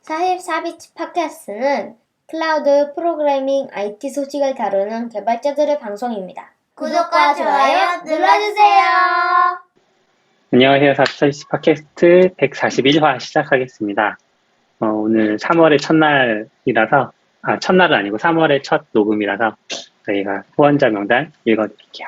44비치 팟캐스트는 클라우드 프로그래밍 IT 소식을 다루는 개발자들의 방송입니다. 구독과 좋아요 눌러주세요. 안녕하세요. 44비치 팟캐스트 141화 시작하겠습니다. 오늘 3월의 첫날이라서, 첫날은 아니고 3월의 첫 녹음이라서 저희가 후원자 명단 읽어드릴게요.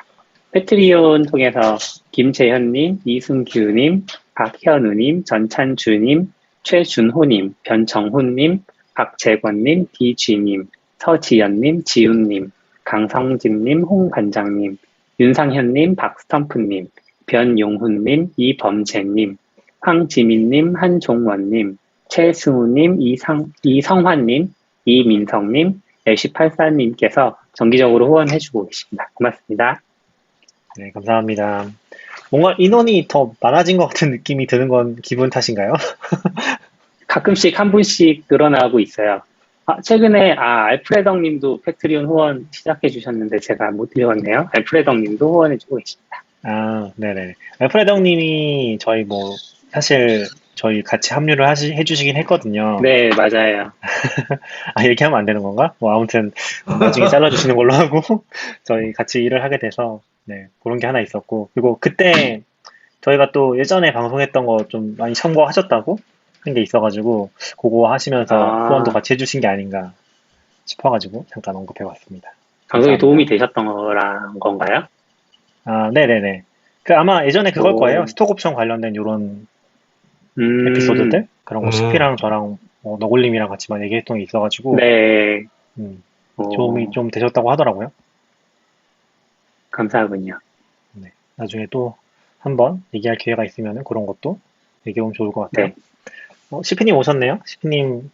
패트리온 통해서 김재현님, 이승규님, 박현우님, 전찬주님, 최준호님, 변정훈님, 박재권님, 디쥐님, 서지연님, 지훈님, 강성진님, 홍반장님, 윤상현님, 박스텀프님, 변용훈님, 이범재님, 황지민님, 한종원님, 최승우님, 이성환님, 이민성님, 애쉬84님께서 정기적으로 후원해주고 계십니다. 고맙습니다. 네, 감사합니다. 뭔가 인원이 더 많아진 것 같은 느낌이 드는 건 기분 탓인가요? 가끔씩 한 분씩 늘어나고 있어요. 최근에 알프레덕님도 패트리온 후원 시작해 주셨는데 제가 못 드렸네요. 알프레덕님도 후원해 주고 계십니다. 네네. 알프레덕님이 사실 저희 같이 합류를 해주시긴 했거든요. 네, 맞아요. 얘기하면 안 되는 건가? 아무튼 나중에 잘라주시는 걸로 하고 저희 같이 일을 하게 돼서 네, 그런 게 하나 있었고, 그리고 그때 저희가 또 예전에 방송했던 거 좀 많이 참고하셨다고 한 게 있어가지고 그거 하시면서 후원도 같이 해주신 게 아닌가 싶어가지고 잠깐 언급해봤습니다. 방송에 도움이 되셨던 거란 건가요? 네네네. 아마 예전에 그걸 거예요. 스톡옵션 관련된 이런 에피소드들? 그런 거 CP랑 저랑 너굴님이랑 같이 많이 얘기했던 게 있어가지고 네. 도움이 좀 되셨다고 하더라고요. 감사하군요. 네. 나중에 또 한번 얘기할 기회가 있으면 그런 것도 얘기해보면 좋을 것 같아요. 네. CP님 오셨네요. CP님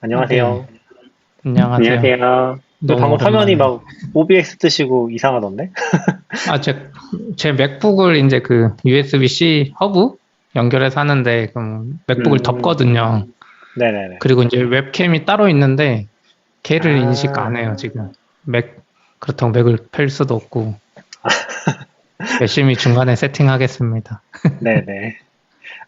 안녕하세요. 네. 안녕하세요. 안녕하세요. 방금 화면이 막 OBS 뜨시고 이상하던데? 제 맥북을 이제 그 USB-C 허브 연결해서 하는데 그럼 맥북을 덮거든요. 네네네. 그리고 이제 웹캠이 따로 있는데 걔를 인식 안 해요 지금. 그렇다고 맥을 펼 수도 없고. 열심히 중간에 세팅하겠습니다. 네네.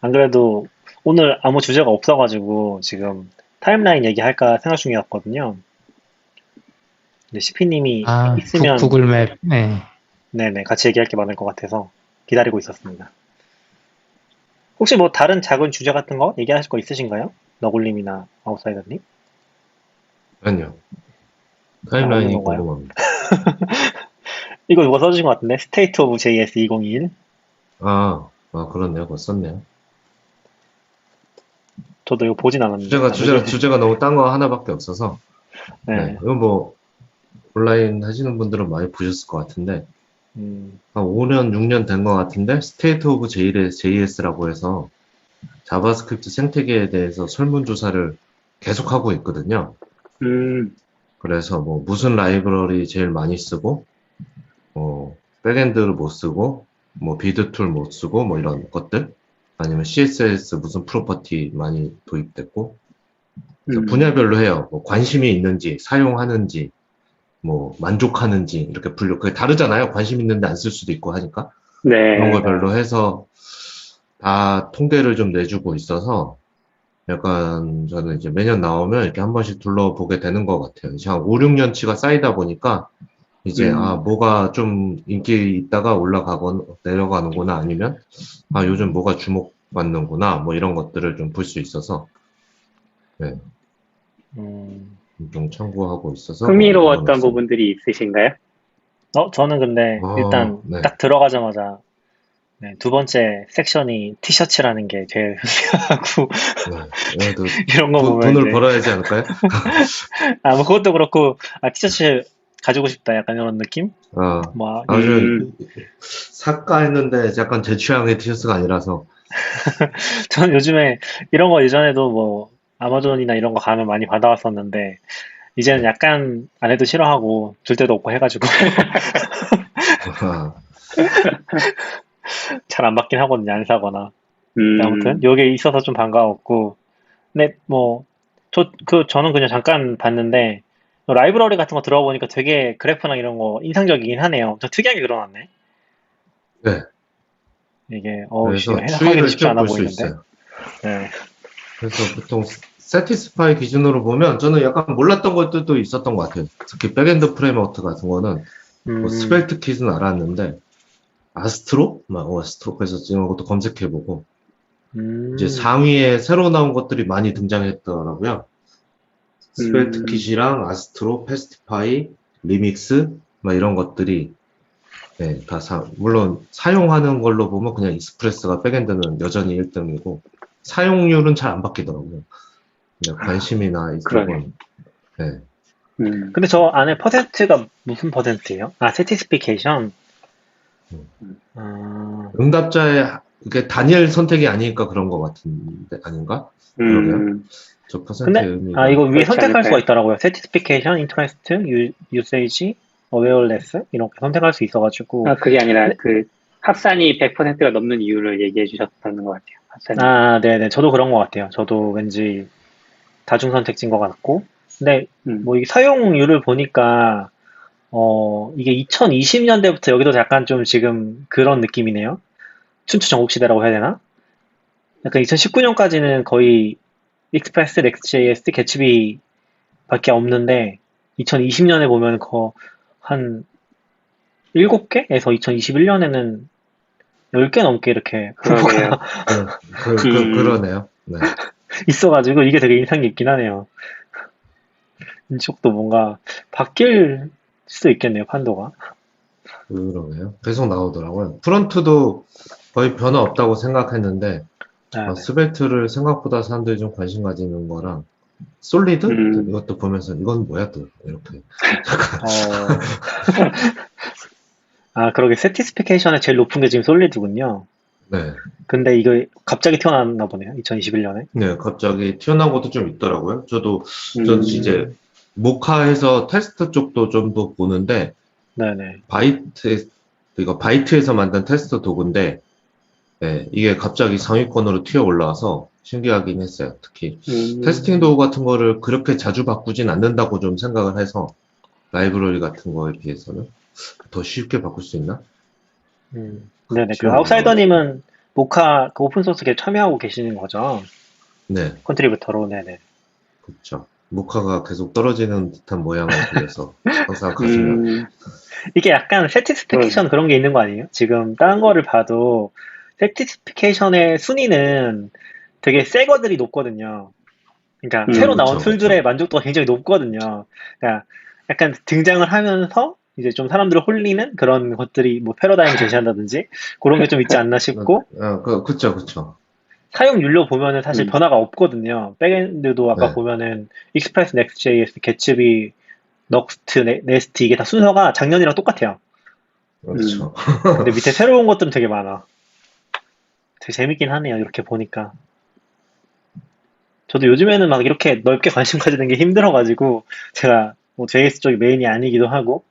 안 그래도 오늘 아무 주제가 없어가지고 지금 타임라인 얘기할까 생각 중이었거든요. 근데 CP님이 있으면 구글맵. 네. 네네, 같이 얘기할 게 많을 것 같아서 기다리고 있었습니다. 혹시 다른 작은 주제 같은 거 얘기하실 거 있으신가요? 너굴님이나 아웃사이더님? 아니요. 타임라인이 궁금합니다. 이거 누가 써주신 것 같은데? State of JS 2021? 그렇네요. 그거 썼네요. 저도 이거 보진 않았는데. 주제가 너무 딴 거 하나밖에 없어서. 네. 이거 온라인 하시는 분들은 많이 보셨을 것 같은데, 한 5년, 6년 된 것 같은데, State of JS라고 해서 자바스크립트 생태계에 대해서 설문조사를 계속하고 있거든요. 그래서 무슨 라이브러리 제일 많이 쓰고, 백엔드를 못 쓰고, 비드 툴 못 쓰고, 이런 것들. 아니면 CSS 무슨 프로퍼티 많이 도입됐고, 분야별로 해요. 관심이 있는지, 사용하는지, 만족하는지, 이렇게 그게 다르잖아요. 관심 있는데 안 쓸 수도 있고 하니까. 네. 그런 거 별로 해서 다 통계를 좀 내주고 있어서, 약간 저는 이제 매년 나오면 이렇게 한 번씩 둘러보게 되는 것 같아요. 이제 한 5, 6년치가 쌓이다 보니까, 이제, 뭐가 좀 인기 있다가 내려가는구나, 아니면, 요즘 뭐가 주목받는구나, 이런 것들을 좀 볼 수 있어서, 네. 좀 참고하고 있어서. 흥미로웠던 부분들이 있으신가요? 저는 근데 일단 네. 딱 들어가자마자 두 번째 섹션이 티셔츠라는 게 제일 흥미하고 이런 거 보면 돈을 벌어야 하지 않을까요? 그것도 그렇고 티셔츠 가지고 싶다 약간 이런 느낌? 아주 삭까 했는데 약간 제 취향의 티셔츠가 아니라서. 저는 요즘에 이런 거 예전에도 아마존이나 이런 거 가면 많이 받아왔었는데 이제는 약간 안 해도 싫어하고 줄 데도 없고 해가지고 잘 안 받긴 하거든요. 안 사거나. 아무튼 요게 있어서 좀 반가웠고, 근데 저는 그냥 잠깐 봤는데 라이브러리 같은 거 들어가 보니까 되게 그래프나 이런 거 인상적이긴 하네요. 좀 특이하게 그려놨네. 네. 이게 그래서 해석하기도 쉽지 않아 볼 수 보이는데. 있어요. 네. 그래서 보통 세티스파이 기준으로 보면 저는 약간 몰랐던 것들도 있었던 것 같아요. 특히 백엔드 프레임워크 같은 거는 뭐 스벨트 킷은 알았는데 아스트로? 아스트로 그래서 이런 것도 검색해보고 이제 상위에 새로 나온 것들이 많이 등장했더라고요. 스벨트 킷이랑 아스트로, 패스티파이, 리믹스 막 이런 것들이 네, 물론 사용하는 걸로 보면 그냥 익스프레스가 백엔드는 여전히 1등이고 사용률은 잘 안 바뀌더라고요. 그냥 관심이나 그러네. 이쪽은 네. 근데 저 안에 퍼센트가 무슨 퍼센트예요? 아, 세티스피케이션. 응답자의 그게 단일 선택이 아니니까 그런 것 같은데 아닌가? 그러게요. 저 퍼센트의 근데 의미가 이거 위에 그렇지 선택할 않을까요? 수가 있더라고요. 세티스피케이션, 인터레스트, 유세이지, 어웨어레스 이렇게 선택할 수 있어가지고. 그게 아니라 네. 그 합산이 100%가 넘는 이유를 얘기해 주셨다는 것 같아요. 합산이. 아, 네네. 저도 그런 것 같아요. 저도 왠지 다중선택지인 것 같고. 근데 뭐 이 사용률을 보니까 이게 2020년대부터 여기도 약간 좀 지금 그런 느낌이네요. 춘추 전국시대라고 해야 되나? 약간 2019년까지는 거의 익스프레스, 넥스트.js, 개츠비 밖에 없는데 2020년에 보면 한 7개에서 2021년에는 10개 넘게 이렇게 그러네요. 그러네요. 네. 있어가지고 이게 되게 인상 깊긴 하네요. 이쪽도 뭔가 바뀔 수도 있겠네요, 판도가. 그러네요. 계속 나오더라고요. 프론트도 거의 변화 없다고 생각했는데 네. 스벨트를 생각보다 사람들이 좀 관심 가지는 거랑 솔리드? 이것도 보면서 이건 뭐야 또 이렇게 그러게 세티스피케이션의 제일 높은 게 지금 솔리드군요. 네. 근데 이거 갑자기 튀어나왔나 보네요. 2021년에. 네, 갑자기 튀어나온 것도 좀 있더라고요. 저도 이제 모카에서 테스트 쪽도 좀 더 보는데 네네. 이거 바이트에서 만든 테스트 도구인데 네, 이게 갑자기 상위권으로 튀어 올라와서 신기하긴 했어요. 특히 테스팅 도구 같은 거를 그렇게 자주 바꾸진 않는다고 좀 생각을 해서 라이브러리 같은 거에 비해서는 더 쉽게 바꿀 수 있나? 네네. 그 아웃사이더님은 모카 그 오픈소스에 참여하고 계시는 거죠? 네, 컨트리뷰터로. 네네. 그렇죠. 모카가 계속 떨어지는 듯한 모양을 보여서 항상 가슴이 이게 약간 세티스피케이션 그런 게 있는 거 아니에요? 지금 다른 거를 봐도 세티스피케이션의 순위는 되게 새 거들이 높거든요. 그러니까 새로 나온 그쵸, 툴들의 그쵸. 만족도가 굉장히 높거든요. 그러니까 약간 등장을 하면서 이제 좀 사람들을 홀리는 그런 것들이 뭐 패러다임을 제시한다든지 그런 게 좀 있지 않나 싶고 그쵸. 사용률로 보면은 사실 변화가 없거든요. 백엔드도 아까 네. 보면은 익스프레스, 넥스트.js, 개츠비, 넉스트, 네스트 이게 다 순서가 작년이랑 똑같아요. 그렇죠. 근데 밑에 새로운 것들은 되게 많아. 되게 재밌긴 하네요. 이렇게 보니까. 저도 요즘에는 막 이렇게 넓게 관심 가지는 게 힘들어가지고 제가 뭐 JS 쪽이 메인이 아니기도 하고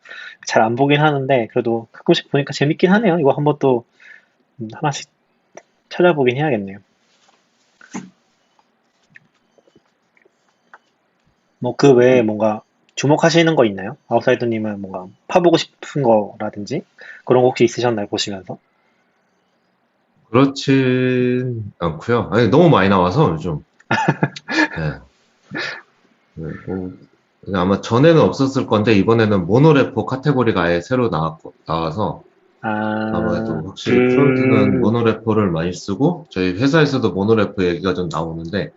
잘 안 보긴 하는데 그래도 가끔씩 보니까 재밌긴 하네요. 이거 한번 또 하나씩 찾아보긴 해야겠네요. 뭐 그 외에 뭔가 주목하시는 거 있나요? 아웃사이더님은 뭔가 파보고 싶은 거라든지 그런 거 혹시 있으셨나요? 보시면서? 그렇진 않고요. 아니, 너무 많이 나와서 요즘. 네. 그리고 아마 전에는 없었을 건데 이번에는 모노레포 카테고리가 아예 새로 나와서 아무래도 확실히 프론트는 모노레포를 많이 쓰고 저희 회사에서도 모노레포 얘기가 좀 나오는데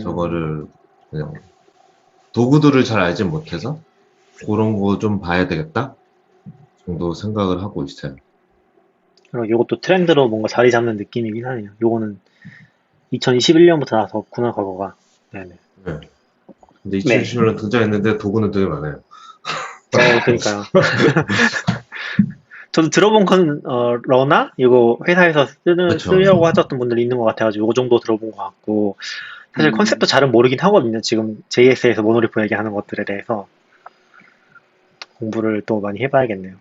저거를 그냥 도구들을 잘 알지 못해서 그런 거 좀 봐야 되겠다 정도 생각을 하고 있어요. 그리고 이것도 트렌드로 뭔가 자리 잡는 느낌이긴 하네요. 요거는 2021년부터 나섰구나, 과거가. 네네. 네. 근데 2021년 등장했는데 도구는 되게 많아요. 그러니까요. 저도 들어본 건 러나 이거 회사에서 쓰려고 하셨던 분들이 있는 것 같아가지고 요거 정도 들어본 것 같고 사실 컨셉도 잘은 모르긴 하거든요. 지금 JS에서 모노리포 얘기하는 것들에 대해서 공부를 또 많이 해봐야겠네요.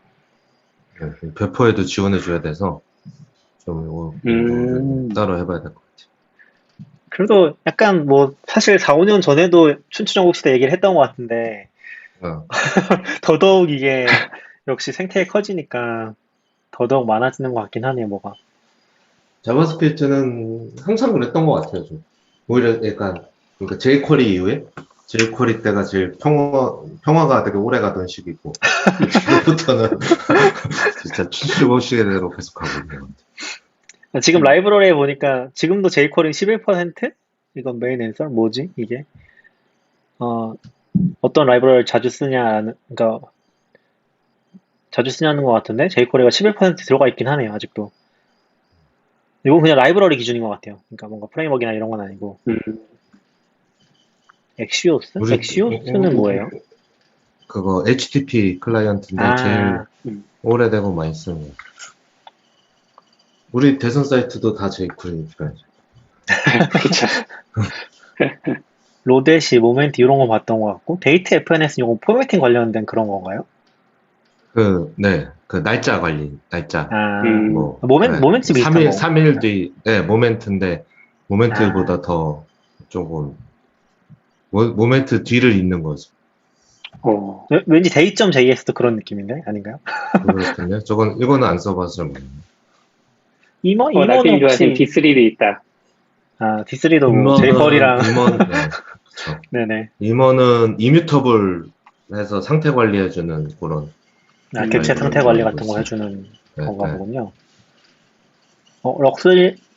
네, 배포에도 지원해줘야 돼서 좀 이거 공부를 따로 해봐야 될 것 같아요. 그래도 약간 뭐 사실 4, 5년 전에도 춘추전국시대 얘기를 했던 것 같은데 더더욱 이게 역시 생태계 커지니까 더더욱 많아지는 것 같긴 하네요, 뭐가. 자바스크립트는 항상 그랬던 것 같아요. 좀. 오히려 약간 그러니까 jQuery 이후에 jQuery 때가 제일 평화가 되게 오래 가던 시기고 지금부터는 진짜 춤추고 시계대로 계속 가고 있는 것 같아요. 지금 라이브러리에 보니까 지금도 jQuery 11%? 이건 메인 앤서? 뭐지 이게? 어떤 라이브러리를 자주 쓰냐, 그러니까 자주 쓰냐는 것 같은데 jQuery가 11% 들어가 있긴 하네요 아직도. 이건 그냥 라이브러리 기준인 것 같아요. 그러니까 뭔가 프레임워크나 이런 건 아니고. 엑시오스? 엑시오스는 뭐예요? 그거 HTTP 클라이언트인데 제일 오래되고 많이 쓰는 거. 우리 대선 사이트도 다 jQuery니까. 그렇죠. 로데시, 모멘트 이런 거 봤던 것 같고 데이트 FNS는 이거 포매팅 관련된 그런 건가요? 네, 그 날짜 관리, 날짜. 뭐, 모멘트 비슷한 3일, 거. 3일 뒤, 네, 모멘트인데, 모멘트보다 더 조금, 모멘트 뒤를 잇는 거죠. 왠지 date.js도 그런 느낌인데? 아닌가요? 그렇군요. 이거는 안 써봐서 잘 모르겠네요. 이모는 나중에 혹시, B3도 있다. D3도 뭐, jQuery랑, 임원, 네, 그쵸. 네네. 임원은 이뮤터블 해서 상태 관리해주는 그런. 객체 상태 관리 같은 거 해주는 건가 보군요.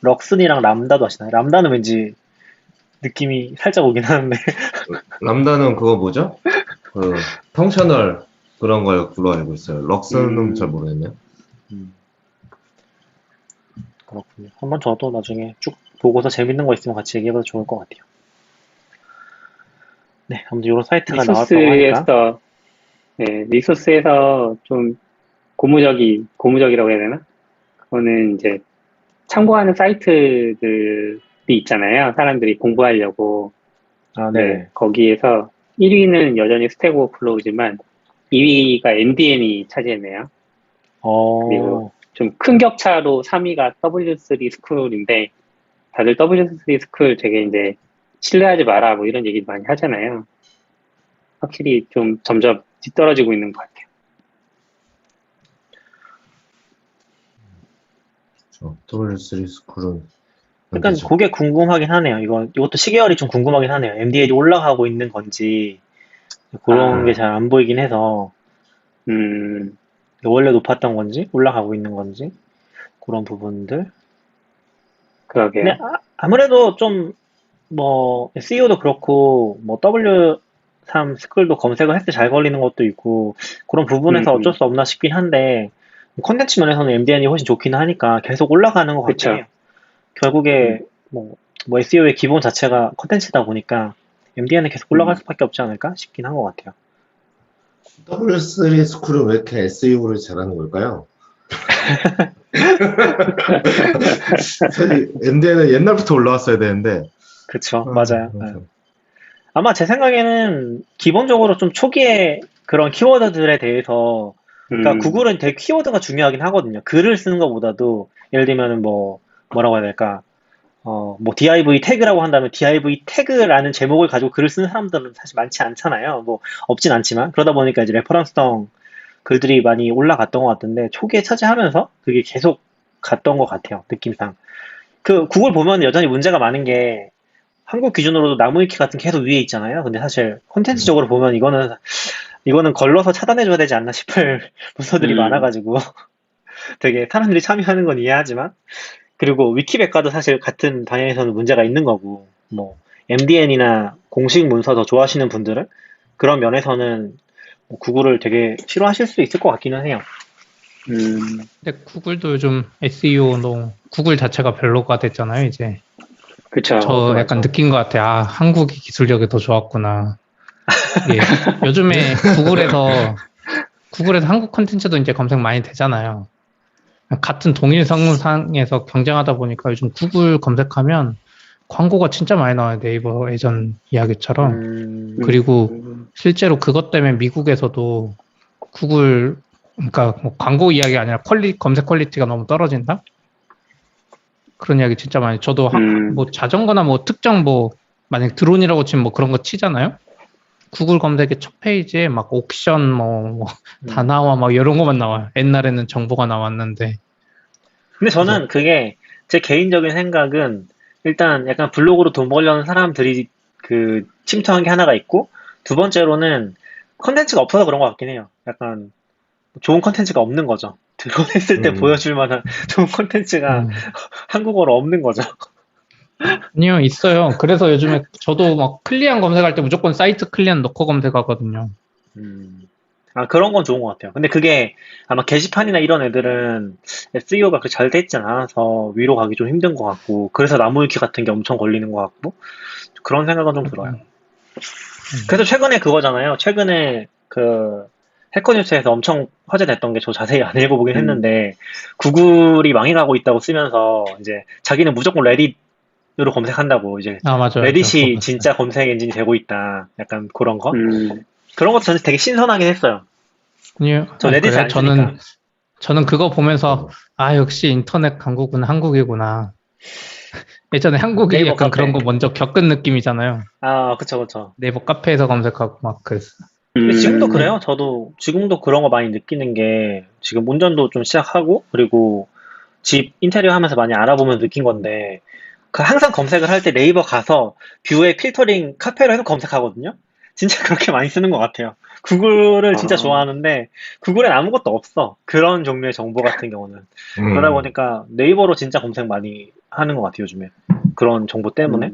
럭슨이랑 람다도 하시나요? 람다는 왠지 느낌이 살짝 오긴 하는데. 람다는 그거 뭐죠? 그, 펑셔널 그런 걸로 알고 있어요. 럭스는 잘 모르겠네요. 그렇군요. 한번 저도 나중에 쭉 보고서 재밌는 거 있으면 같이 얘기해봐도 좋을 것 같아요. 네, 아무튼 이런 사이트가 나왔다고 하니까. 리소스에서 좀 고무적이라고 해야 되나? 그거는 이제 참고하는 사이트들이 있잖아요. 사람들이 공부하려고. 네. 거기에서 1위는 여전히 스택 오버플로우지만 2위가 MDN이 차지했네요. 그리고 좀 큰 격차로 3위가 W3 스쿨인데 다들 W3 스쿨 되게 이제 신뢰하지 마라 뭐 이런 얘기 많이 하잖아요. 확실히 좀 점점 뒤떨어지고 있는 것 같아요. W3 스쿨은 약간 그게 궁금하긴 하네요. 이것도 시계열이 좀 궁금하긴 하네요. MDN이 올라가고 있는 건지 그런 게 잘 안 보이긴 해서 원래 높았던 건지 올라가고 있는 건지 그런 부분들. 그러게요. 근데 아무래도 좀 뭐 SEO도 그렇고 뭐 W3 스쿨도 검색을 했을 때 잘 걸리는 것도 있고 그런 부분에서 어쩔 수 없나 싶긴 한데 콘텐츠 면에서는 MDN이 훨씬 좋긴 하니까 계속 올라가는 것 같긴 해요. 결국에 뭐 SEO의 기본 자체가 콘텐츠다 보니까 MDN은 계속 올라갈 수밖에 없지 않을까 싶긴 한 것 같아요. W3 스쿨은 왜 이렇게 SEO를 잘하는 걸까요? 사실 MDN은 옛날부터 올라왔어야 되는데. 그쵸, 맞아요. 아마 제 생각에는 기본적으로 좀 초기에 그런 키워드들에 대해서 그러니까 구글은 되게 키워드가 중요하긴 하거든요. 글을 쓰는 것보다도 예를 들면 뭐라고 해야 될까? 뭐 div 태그라고 한다면 div 태그라는 제목을 가지고 글을 쓰는 사람들은 사실 많지 않잖아요. 뭐 없진 않지만 그러다 보니까 이제 레퍼런스성 글들이 많이 올라갔던 것 같은데 초기에 차지하면서 그게 계속 갔던 것 같아요. 느낌상. 그 구글 보면 여전히 문제가 많은 게 한국 기준으로도 나무위키 같은 게 계속 위에 있잖아요. 근데 사실 콘텐츠적으로 보면 이거는 걸러서 차단해줘야 되지 않나 싶을 문서들이 많아가지고 되게 사람들이 참여하는 건 이해하지만 그리고 위키백과도 사실 같은 방향에서는 문제가 있는 거고 뭐 MDN이나 공식 문서 더 좋아하시는 분들은 그런 면에서는 뭐 구글을 되게 싫어하실 수 있을 것 같기는 해요. 근데 구글도 요즘 SEO도 구글 자체가 별로가 됐잖아요, 이제. 그쵸. 저 약간 느낀 것 같아요. 한국이 기술력이 더 좋았구나. 예, 요즘에 구글에서 한국 콘텐츠도 이제 검색 많이 되잖아요. 같은 동일 성상에서 경쟁하다 보니까 요즘 구글 검색하면 광고가 진짜 많이 나와요. 네이버 예전 이야기처럼. 그리고 실제로 그것 때문에 미국에서도 구글, 그러니까 뭐 광고 이야기 아니라 검색 퀄리티가 너무 떨어진다? 그런 이야기 진짜 많이. 저도 뭐 자전거나 뭐 특정 만약 드론이라고 치면 뭐 그런 거 치잖아요? 구글 검색의 첫 페이지에 막 옥션 다 나와 막 이런 것만 나와요. 옛날에는 정보가 나왔는데. 근데 저는 그게 제 개인적인 생각은 일단 약간 블로그로 돈 벌려는 사람들이 그 침투한 게 하나가 있고, 두 번째로는 컨텐츠가 없어서 그런 것 같긴 해요. 약간 좋은 컨텐츠가 없는 거죠. 드론했을 때 보여줄 만한 좋은 컨텐츠가 한국어로 없는 거죠. 아니요, 있어요. 그래서 요즘에 저도 막 클리안 검색할 때 무조건 사이트 클리안 넣고 검색하거든요. 아, 그런 건 좋은 것 같아요. 근데 그게 아마 게시판이나 이런 애들은 SEO가 그렇게 잘 돼 있지 않아서 위로 가기 좀 힘든 것 같고, 그래서 나무위키 같은 게 엄청 걸리는 것 같고, 그런 생각은 좀 들어요. 그래서 최근에 그거잖아요. 최근에 그 해커뉴스에서 엄청 화제됐던 게 저 자세히 안 읽어보긴 했는데, 구글이 망해가고 있다고 쓰면서 이제 자기는 무조건 레딧으로 검색한다고, 이제 아, 맞아요. 레딧이 저 진짜 검색 엔진이 되고 있다. 약간 그런 거. 음, 그런 것도 저는 되게 신선하긴 했어요. 아니요. 저 레딧을 그래요? 안 쓰니까. 저는 그거 보면서, 아, 역시 인터넷 강국은 한국이구나. 예전에 한국이 네이버 약간 그런 카페. 거 먼저 겪은 느낌이잖아요. 아, 그쵸, 그쵸. 네이버 카페에서 검색하고 막 그랬어. 근데 지금도 음, 그래요. 저도 지금도 그런 거 많이 느끼는 게, 지금 운전도 좀 시작하고, 그리고 집 인테리어 하면서 많이 알아보면서 느낀 건데, 그 항상 검색을 할 때 네이버 가서 뷰에 필터링 카페로 해서 검색하거든요. 진짜 그렇게 많이 쓰는 것 같아요. 구글을 진짜 아, 좋아하는데, 구글엔 아무것도 없어. 그런 종류의 정보 같은 경우는. 그러다 음. 보니까 네이버로 진짜 검색 많이 하는 것 같아요, 요즘에. 그런 정보 때문에.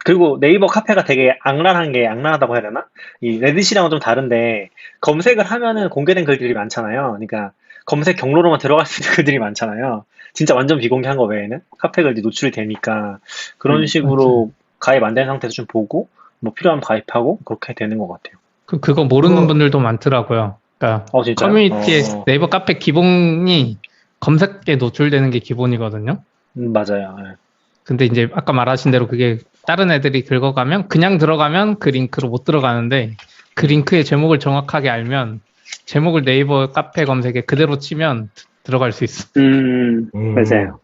그리고 네이버 카페가 되게 악랄한 게, 악랄하다고 해야 되나? 이 레딧이랑은 좀 다른데, 검색을 하면은 공개된 글들이 많잖아요. 그러니까 검색 경로로만 들어갈 수 있는 글들이 많잖아요. 진짜 완전 비공개한 거 외에는 카페 글들이 노출이 되니까, 그런 맞아요. 식으로 가입 안 된 상태에서 좀 보고, 뭐 필요하면 가입하고 그렇게 되는 것 같아요. 그거 모르는 그거, 분들도 많더라고요. 그러니까 진짜요? 커뮤니티에 네이버 카페 기본이 검색에 노출되는 게 기본이거든요. 맞아요. 예. 근데 이제 아까 말하신 대로 그게 다른 애들이 긁어가면 그냥 들어가면 그 링크로 못 들어가는데 그 링크의 제목을 정확하게 알면 제목을 네이버 카페 검색에 그대로 치면 들어갈 수 있어. 맞아요.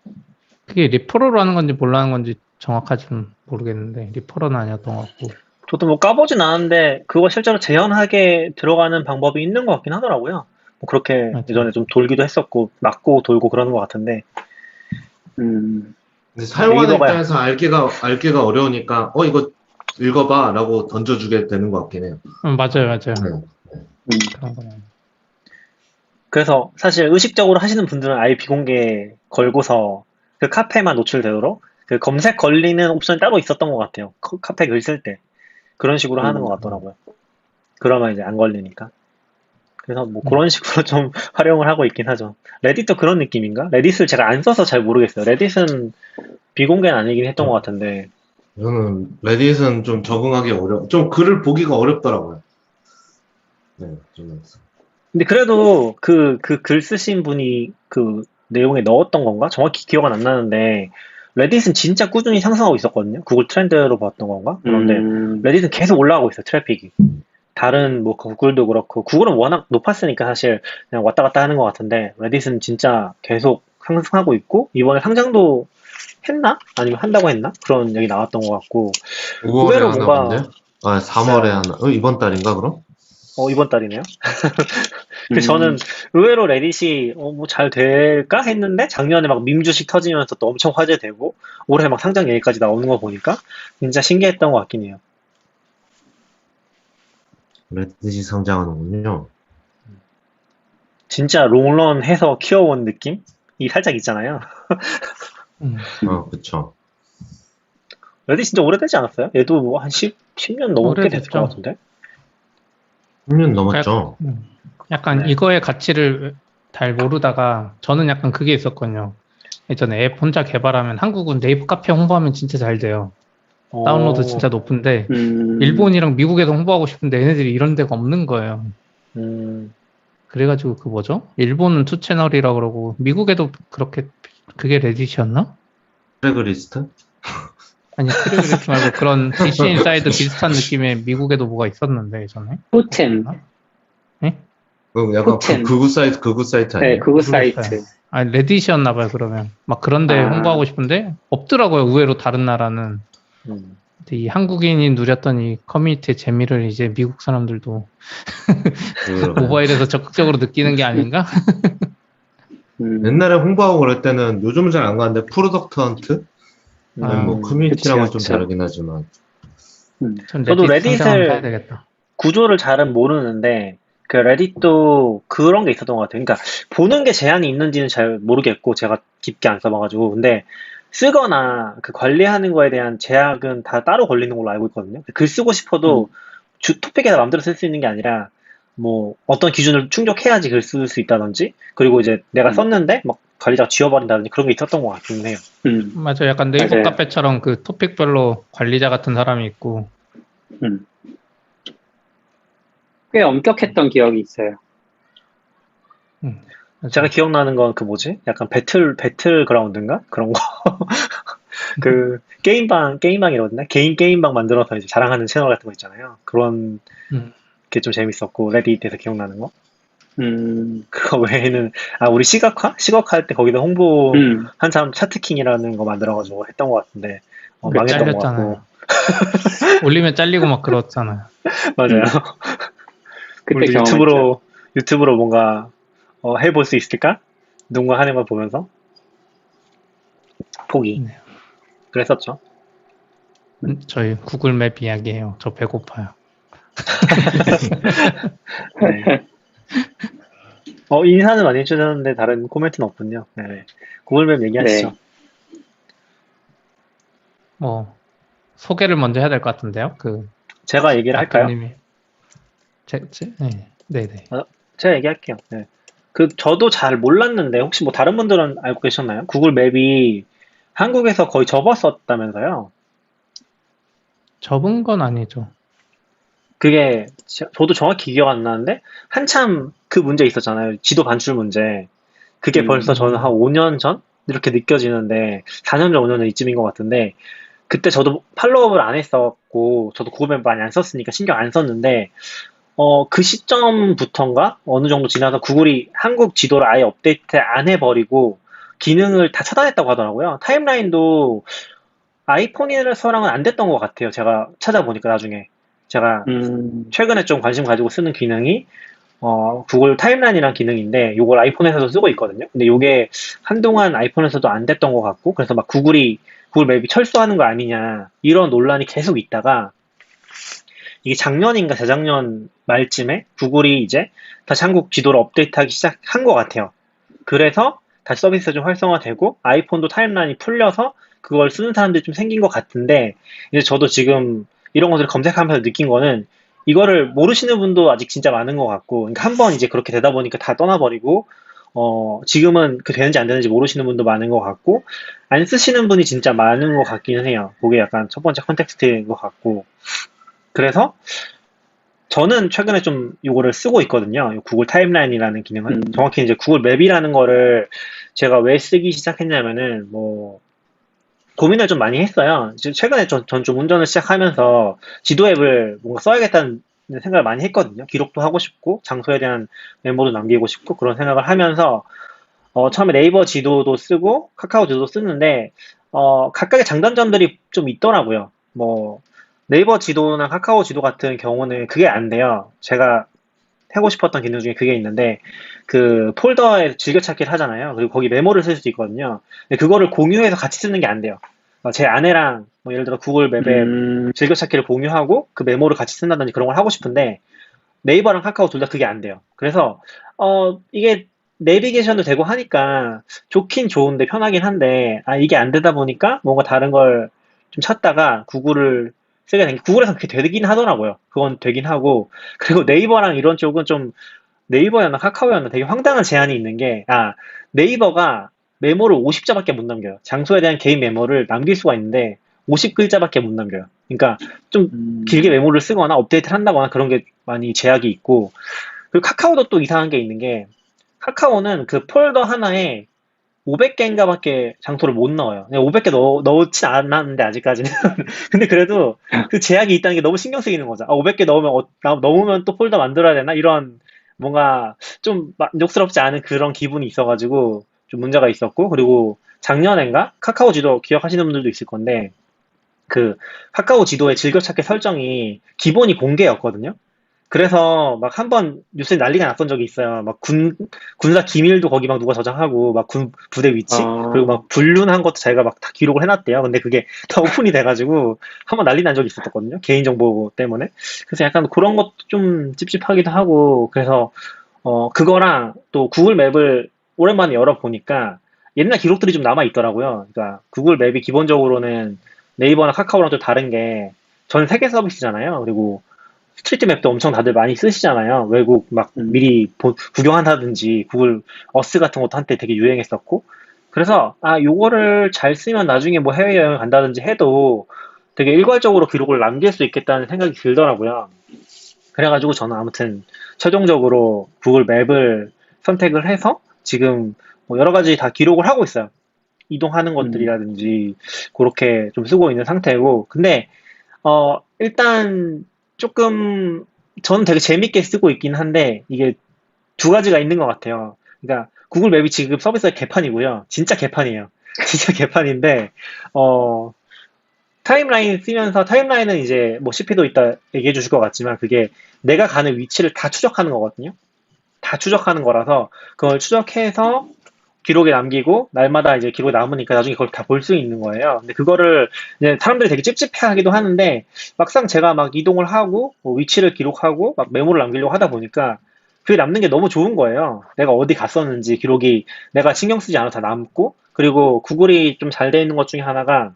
그게 리퍼럴로 하는 건지 뭘로 하는 건지 정확하지는 모르겠는데 리퍼럴은 아니었던 것 같고. 저도 뭐 까보진 않았는데, 그거 실제로 재현하게 들어가는 방법이 있는 것 같긴 하더라고요. 뭐 그렇게 맞아요. 예전에 좀 돌기도 했었고, 맞고 돌고 그러는 것 같은데, 음, 근데 사용하는 네이버가, 입장에서 알기가 어려우니까, 이거 읽어봐 라고 던져주게 되는 것 같긴 해요. 맞아요, 맞아요. 네. 그런 거는. 그래서 사실 의식적으로 하시는 분들은 아예 비공개 걸고서 그 카페만 노출되도록 그 검색 걸리는 옵션이 따로 있었던 것 같아요. 카페 글 쓸 때. 그런 식으로 하는 것 같더라고요. 그러면 이제 안 걸리니까. 그래서 뭐 그런 식으로 좀 활용을 하고 있긴 하죠. 레딧도 그런 느낌인가? 레딧을 제가 안 써서 잘 모르겠어요. 레딧은 비공개는 아니긴 했던 것 같은데. 저는 레딧은 좀 적응하기 좀 글을 보기가 어렵더라고요. 네, 좀. 근데 그래도 그 글 쓰신 분이 그 내용에 넣었던 건가? 정확히 기억은 안 나는데, 레딧은 진짜 꾸준히 상승하고 있었거든요. 구글 트렌드로 봤던 건가? 그런데 레딧은 계속 올라가고 있어요, 트래픽이. 다른 뭐 구글도 그렇고, 구글은 워낙 높았으니까 사실 그냥 왔다 갔다 하는 것 같은데, 레딧은 진짜 계속 상승하고 있고, 이번에 상장도 했나? 아니면 한다고 했나? 그런 얘기 나왔던 것 같고, 5월에 의외로 하나 뭔가, 본데? 3월에 하나. 이번 달인가, 그럼? 이번 달이네요. 그래서 저는 의외로 레딧이 뭐 잘 될까 했는데, 작년에 막 밈 주식 터지면서 또 엄청 화제되고 올해 막 상장 얘기까지 나오는 거 보니까 진짜 신기했던 것 같긴 해요. 레딧이 상장하는군요. 진짜 롱런 해서 키워온 느낌이 살짝 있잖아요. 그쵸. 레딧 진짜 오래되지 않았어요? 얘도 뭐 한 10년 넘게 됐을 것 오래됐죠. 같은데. 10년 넘었죠. 약간 네. 이거의 가치를 잘 모르다가 저는 약간 그게 있었거든요. 예전에 앱 혼자 개발하면 한국은 네이버 카페 홍보하면 진짜 잘 돼요. 다운로드 진짜 높은데 일본이랑 미국에서 홍보하고 싶은데 얘네들이 이런 데가 없는 거예요. 그래가지고 그 뭐죠? 일본은 투 채널이라 그러고 미국에도 그렇게 그게 레딧이었나? 트랙리스트? 아니 트랙리스트 말고 그런 DC 인사이드 비슷한 느낌의 미국에도 뭐가 있었는데 예전에. 포첸. 네? 약간 포첸. 극우 사이트 네, 아니에요? 그거 모르겠어요. 사이트. 아니 레딧이었나 봐요 그러면. 막 그런데 홍보하고 싶은데 없더라고요 의외로 다른 나라는. 근데 이 한국인이 누렸던 이 커뮤니티의 재미를 이제 미국 사람들도 모바일에서 적극적으로 느끼는 게 아닌가? 옛날에 홍보하고 그럴 때는 요즘은 잘 안 가는데 프로덕트 헌트? 뭐 커뮤니티랑은 좀 그치. 다르긴 하지만 전 저도 레딧 당장은 레딧을 사야 되겠다. 구조를 잘은 모르는데 그 레딧도 그런 게 있었던 것 같아요. 그러니까 보는 게 제한이 있는지는 잘 모르겠고 제가 깊게 안 써봐가지고 근데 쓰거나 그 관리하는 거에 대한 제약은 다 따로 걸리는 걸로 알고 있거든요. 글 쓰고 싶어도 토픽에서 마음대로 쓸 수 있는 게 아니라 뭐 어떤 기준을 충족해야지 글 쓸 수 있다든지 그리고 이제 내가 썼는데 막 관리자가 지워버린다든지 그런 게 있었던 것 같긴 해요. 맞아요. 약간 네이버 맞아요. 카페처럼 그 토픽별로 관리자 같은 사람이 있고. 음. 꽤 엄격했던 기억이 있어요. 맞아요. 제가 기억나는 건 그 뭐지? 약간 배틀그라운드인가? 그런 거. 그 게임방이라거든요. 개인 게임방 만들어서 이제 자랑하는 채널 같은 거 있잖아요. 그런 음. 게 좀 재밌었고 레딧에서 기억나는 거. 음, 그거 외에는 우리 시각화 할 때 거기다 홍보 음, 한참 차트킹이라는 거 만들어가지고 했던 것 같은데 그게 망했던 것 같고 잘렸잖아요. 올리면 잘리고 막 그렇잖아요. 맞아요. 그때 우리도 경험했죠. 유튜브로 뭔가 해볼 수 있을까? 누군가 하는 걸 보면서 포기. 네. 그랬었죠. 저희 구글 맵 이야기해요. 저 배고파요. 네. 인사는 많이 해주셨는데 다른 코멘트는 없군요. 네. 구글맵 얘기하시죠. 네. 뭐 소개를 먼저 해야 될 것 같은데요. 제가 얘기를 할까요? 대표님이 네네. 제가 얘기할게요. 네. 저도 잘 몰랐는데 혹시 뭐 다른 분들은 알고 계셨나요? 구글 맵이 한국에서 거의 접었었다면서요. 접은 건 아니죠. 그게 저도 정확히 기억 안 나는데 한참 그 문제 있었잖아요. 지도 반출 문제. 그게 벌써 저는 한 5년 전 이렇게 느껴지는데 4년 전 5년 전 이쯤인 것 같은데 그때 저도 팔로우업을 안 했었고 저도 구글 맵 많이 안 썼으니까 신경 안 썼는데 그 시점부터인가 어느 정도 지나서 구글이 한국 지도를 아예 업데이트 안 해버리고 기능을 다 차단했다고 하더라고요. 타임라인도 아이폰에서랑은 안 됐던 것 같아요. 제가 찾아보니까 나중에 제가 최근에 좀 관심 가지고 쓰는 기능이 구글 타임라인이라는 기능인데 이걸 아이폰에서도 쓰고 있거든요. 근데 이게 한동안 아이폰에서도 안 됐던 것 같고 그래서 막 구글 맵이 철수하는 거 아니냐 이런 논란이 계속 있다가 이게 작년인가 재작년 말쯤에 구글이 이제 다시 한국 지도를 업데이트하기 시작한 것 같아요. 그래서 다시 서비스가 좀 활성화되고 아이폰도 타임라인이 풀려서 그걸 쓰는 사람들이 좀 생긴 것 같은데 이제 저도 지금 이런 것들을 검색하면서 느낀 거는 이거를 모르시는 분도 아직 진짜 많은 것 같고 그러니까 한번 이제 그렇게 되다 보니까 다 떠나버리고 지금은 그 되는지 안 되는지 모르시는 분도 많은 것 같고 안 쓰시는 분이 진짜 많은 것 같기는 해요. 그게 약간 첫 번째 컨텍스트인 것 같고 그래서 저는 최근에 좀 이거를 쓰고 있거든요. 구글 타임라인이라는 기능을. 정확히 이제 구글 맵이라는 거를 제가 왜 쓰기 시작했냐면은 뭐 고민을 좀 많이 했어요. 최근에 전 좀 운전을 시작하면서 지도 앱을 뭔가 써야겠다는 생각을 많이 했거든요. 기록도 하고 싶고 장소에 대한 메모도 남기고 싶고 그런 생각을 하면서 처음에 네이버 지도도 쓰고 카카오 지도도 쓰는데 각각의 장단점들이 좀 있더라고요. 뭐 네이버 지도나 카카오 지도 같은 경우는 그게 안 돼요. 제가 하고 싶었던 기능 중에 그게 있는데 그 폴더에 즐겨찾기를 하잖아요. 그리고 거기 메모를 쓸 수 있거든요. 근데 그거를 공유해서 같이 쓰는 게 안 돼요. 제 아내랑 뭐 예를 들어 구글 맵에 즐겨찾기를 공유하고 그 메모를 같이 쓴다든지 그런 걸 하고 싶은데 네이버랑 카카오 둘 다 그게 안 돼요. 그래서 이게 내비게이션도 되고 하니까 좋긴 좋은데 편하긴 한데 이게 안 되다 보니까 뭔가 다른 걸 좀 찾다가 구글을 쓰게 된 게 구글에서 그게 되긴 하더라고요. 그건 되긴 하고 그리고 네이버랑 이런 쪽은 좀 네이버였나 카카오였나 되게 황당한 제한이 있는 게 네이버가 메모를 50자밖에 못 남겨요. 장소에 대한 개인 메모를 남길 수가 있는데 50글자밖에 못 남겨요. 그러니까 좀 길게 메모를 쓰거나 업데이트를 한다거나 그런 게 많이 제약이 있고 그리고 카카오도 또 이상한 게 있는 게 카카오는 그 폴더 하나에 500개인가밖에 장소를 못 넣어요. 500개 넣진 않았는데 아직까지는. 근데 그래도 그 제약이 있다는 게 너무 신경 쓰이는 거죠. 500개 넣으면 또 폴더 만들어야 되나? 이런 뭔가 좀 만족스럽지 않은 그런 기분이 있어가지고 좀 문제가 있었고 그리고 작년엔가 카카오 지도 기억하시는 분들도 있을 건데 그 카카오 지도의 즐겨찾기 설정이 기본이 공개였거든요. 그래서 막 한 번 뉴스에 난리가 났던 적이 있어요. 막 군사 기밀도 거기 막 누가 저장하고, 막 부대 위치, 그리고 막 불륜한 것도 자기가 막 다 기록을 해놨대요. 근데 그게 다 오픈이 돼가지고, 한 번 난리 난 적이 있었거든요. 개인정보 때문에. 그래서 약간 그런 것도 좀 찝찝하기도 하고, 그래서, 그거랑 또 구글 맵을 오랜만에 열어보니까, 옛날 기록들이 좀 남아있더라고요. 그러니까 구글 맵이 기본적으로는 네이버나 카카오랑 좀 다른 게, 전 세계 서비스잖아요. 그리고 스트리트 맵도 엄청 다들 많이 쓰시잖아요. 외국 막 미리 구경한다든지 구글 어스 같은 것도 한때 되게 유행했었고. 그래서 요거를 잘 쓰면 나중에 뭐 해외여행 간다든지 해도 되게 일괄적으로 기록을 남길 수 있겠다는 생각이 들더라고요. 그래가지고 저는 아무튼 최종적으로 구글 맵을 선택을 해서 지금 뭐 여러 가지 다 기록을 하고 있어요. 이동하는 것들이라든지 그렇게 좀 쓰고 있는 상태고. 근데 일단 조금 저는 되게 재밌게 쓰고 있긴 한데 이게 두 가지가 있는 것 같아요. 그러니까 구글 맵이 지금 서비스가 개판이고요. 진짜 개판이에요. 진짜 개판인데 타임라인 쓰면서 타임라인은 이제 뭐 CP도 이따 얘기해 주실 것 같지만 그게 내가 가는 위치를 다 추적하는 거거든요. 다 추적하는 거라서 그걸 추적해서 기록에 남기고 날마다 이제 기록이 남으니까 나중에 그걸 다 볼 수 있는 거예요. 근데 그거를 이제 사람들이 되게 찝찝해하기도 하는데 막상 제가 막 이동을 하고 뭐 위치를 기록하고 막 메모를 남기려고 하다 보니까 그게 남는 게 너무 좋은 거예요. 내가 어디 갔었는지 기록이 내가 신경 쓰지 않아도 다 남고 그리고 구글이 좀 잘 돼 있는 것 중에 하나가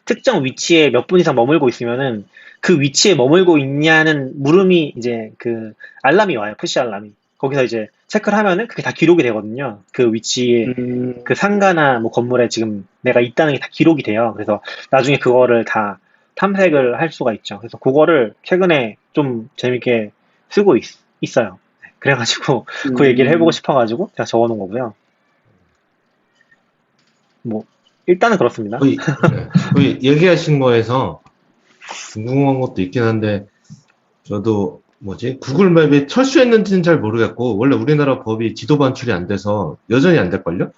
특정 위치에 몇 분 이상 머물고 있으면은 그 위치에 머물고 있냐는 물음이 이제 그 알람이 와요. 푸시 알람이. 거기서 이제 체크를 하면은 그게 다 기록이 되거든요. 그 위치에 그 상가나 뭐 건물에 지금 내가 있다는 게 다 기록이 돼요. 그래서 나중에 그거를 다 탐색을 할 수가 있죠. 그래서 그거를 최근에 좀 재밌게 쓰고 있어요. 그래가지고 그 얘기를 해보고 싶어가지고 제가 적어놓은 거고요. 뭐 일단은 그렇습니다. 거의 얘기하신 거에서 궁금한 것도 있긴 한데 저도 구글 맵이 철수했는지는 잘 모르겠고 원래 우리나라 법이 지도 반출이 안 돼서 여전히 안 될걸요?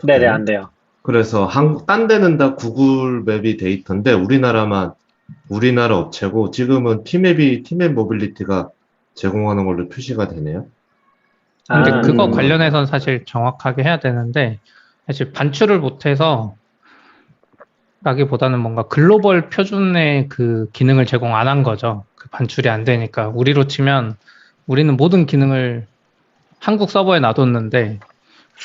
네네 안 돼요. 그래서 딴 데는 다 구글 맵이 데이터인데 우리나라만 우리나라 업체고 지금은 티맵 모빌리티가 제공하는 걸로 표시가 되네요. 근데 그거 관련해서는 사실 정확하게 해야 되는데 사실 반출을 못해서 라기보다는 뭔가 글로벌 표준의 그 기능을 제공 안 한 거죠. 그 반출이 안 되니까. 우리로 치면 우리는 모든 기능을 한국 서버에 놔뒀는데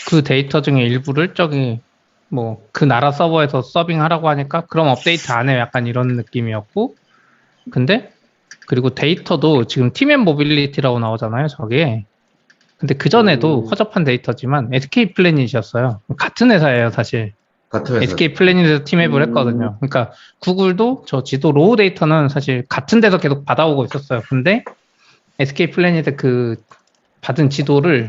그 데이터 중에 일부를 저기 뭐 그 나라 서버에서 서빙하라고 하니까 그럼 업데이트 안 해요. 약간 이런 느낌이었고. 근데 그리고 데이터도 지금 팀앤 모빌리티라고 나오잖아요. 저게. 근데 그전에도 허접한 데이터지만 SK 플래닛이었어요. 같은 회사예요, 사실. 같은 회사. SK 플래닛에서 팀앱을 했거든요. 그러니까 구글도 저 지도 로우 데이터는 사실 같은 데서 계속 받아오고 있었어요. 근데 SK 플래닛의 그 받은 지도를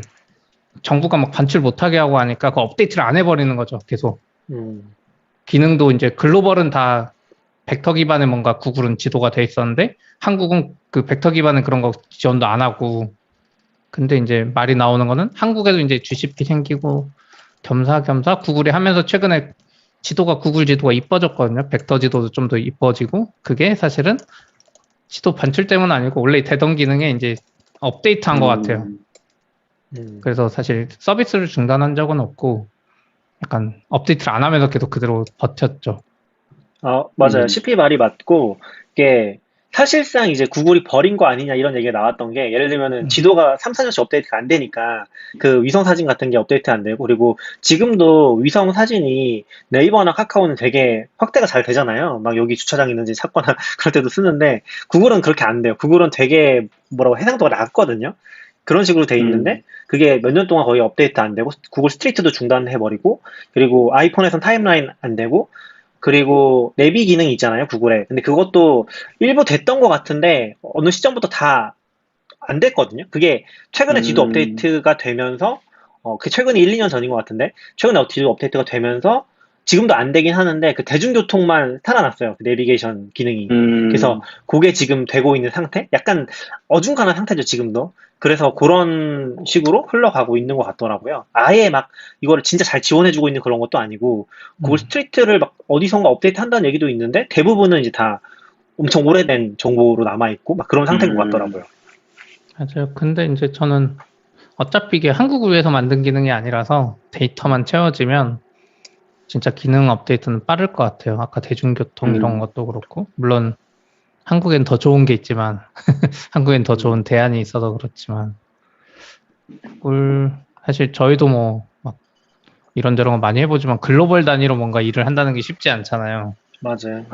정부가 막 반출 못하게 하고 하니까 그 업데이트를 안 해버리는 거죠. 계속. 기능도 이제 글로벌은 다 벡터 기반의 뭔가 구글은 지도가 돼 있었는데 한국은 그 벡터 기반의 그런 거 지원도 안 하고. 근데 이제 말이 나오는 거는 한국에도 이제 GCP 생기고 겸사겸사 구글이 하면서 최근에 지도가 구글 지도가 이뻐졌거든요. 벡터 지도도 좀 더 이뻐지고 그게 사실은 지도 반출 때문은 아니고 원래 되던 기능에 이제 업데이트한 것 같아요. 그래서 사실 서비스를 중단한 적은 없고 약간 업데이트를 안 하면서 계속 그대로 버텼죠. 맞아요. CP 말이 맞고 이게 사실상 이제 구글이 버린 거 아니냐 이런 얘기가 나왔던 게 예를 들면은 지도가 3, 4년씩 업데이트가 안 되니까 그 위성 사진 같은 게 업데이트 안 되고 그리고 지금도 위성 사진이 네이버나 카카오는 되게 확대가 잘 되잖아요. 막 여기 주차장 있는지 찾거나 그럴 때도 쓰는데 구글은 그렇게 안 돼요. 구글은 되게 뭐라고 해상도가 낮거든요. 그런 식으로 돼 있는데 그게 몇 년 동안 거의 업데이트 안 되고 구글 스트리트도 중단해버리고 그리고 아이폰에선 타임라인 안 되고 그리고 내비 기능이 있잖아요, 구글에. 근데 그것도 일부 됐던 것 같은데 어느 시점부터 다 안 됐거든요. 그게 최근에 지도 업데이트가 되면서 그게 최근에 1, 2년 전인 것 같은데 최근에 지도 업데이트가 되면서 지금도 안 되긴 하는데 그 대중교통만 살아났어요. 그 내비게이션 기능이. 그래서 그게 지금 되고 있는 상태? 약간 어중간한 상태죠, 지금도. 그래서 그런 식으로 흘러가고 있는 것 같더라고요. 아예 막 이거를 진짜 잘 지원해주고 있는 그런 것도 아니고 구글 스트리트를 막 어디선가 업데이트 한다는 얘기도 있는데 대부분은 이제 다 엄청 오래된 정보로 남아있고 막 그런 상태인 것 같더라고요. 맞아요. 근데 이제 저는 어차피 이게 한국을 위해서 만든 기능이 아니라서 데이터만 채워지면 진짜 기능 업데이트는 빠를 것 같아요. 아까 대중교통 이런 것도 그렇고. 물론 한국엔 더 좋은 게 있지만 한국엔 더 좋은 대안이 있어서 그렇지만 사실 저희도 뭐 막 이런저런 거 많이 해보지만 글로벌 단위로 뭔가 일을 한다는 게 쉽지 않잖아요. 맞아요.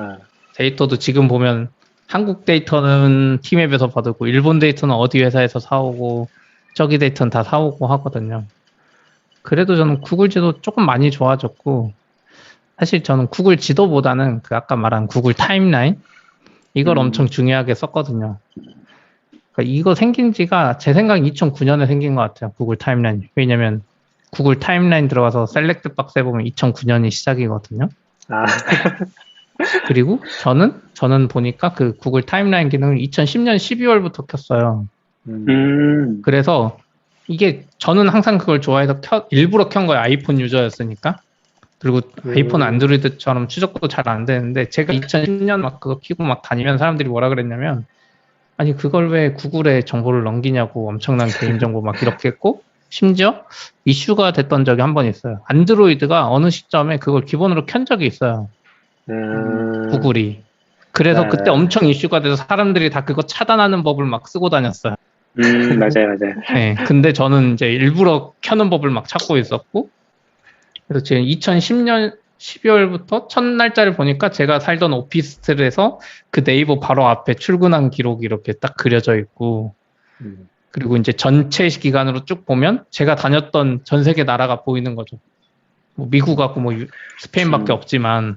데이터도 지금 보면 한국 데이터는 팀앱에서 받고 일본 데이터는 어디 회사에서 사오고 저기 데이터는 다 사오고 하거든요. 그래도 저는 구글 지도 조금 많이 좋아졌고 사실 저는 구글 지도보다는 그 아까 말한 구글 타임라인 이걸 엄청 중요하게 썼거든요. 그러니까 이거 생긴 지가 제 생각에 2009년에 생긴 것 같아요. 구글 타임라인. 왜냐면 구글 타임라인 들어가서 셀렉트 박스에 보면 2009년이 시작이거든요. 아, 그리고 저는 보니까 그 구글 타임라인 기능을 2010년 12월부터 켰어요. 그래서 이게 저는 항상 그걸 좋아해서 일부러 켠 거예요. 아이폰 유저였으니까. 그리고 아이폰 안드로이드처럼 추적도 잘 안 되는데 제가 2010년 막 그거 키고 막 다니면 사람들이 뭐라 그랬냐면 아니 그걸 왜 구글에 정보를 넘기냐고 엄청난 개인정보 막 이렇게 했고 심지어 이슈가 됐던 적이 한 번 있어요. 안드로이드가 어느 시점에 그걸 기본으로 켠 적이 있어요. 구글이. 그래서 그때 엄청 이슈가 돼서 사람들이 다 그거 차단하는 법을 막 쓰고 다녔어요. 맞아요. 네, 근데 저는 이제 일부러 켜는 법을 막 찾고 있었고 그래서 지금 2010년 12월부터 첫 날짜를 보니까 제가 살던 오피스텔에서 그 네이버 바로 앞에 출근한 기록이 이렇게 딱 그려져 있고 그리고 이제 전체 기간으로 쭉 보면 제가 다녔던 전 세계 나라가 보이는 거죠. 뭐 미국하고 뭐 스페인밖에 없지만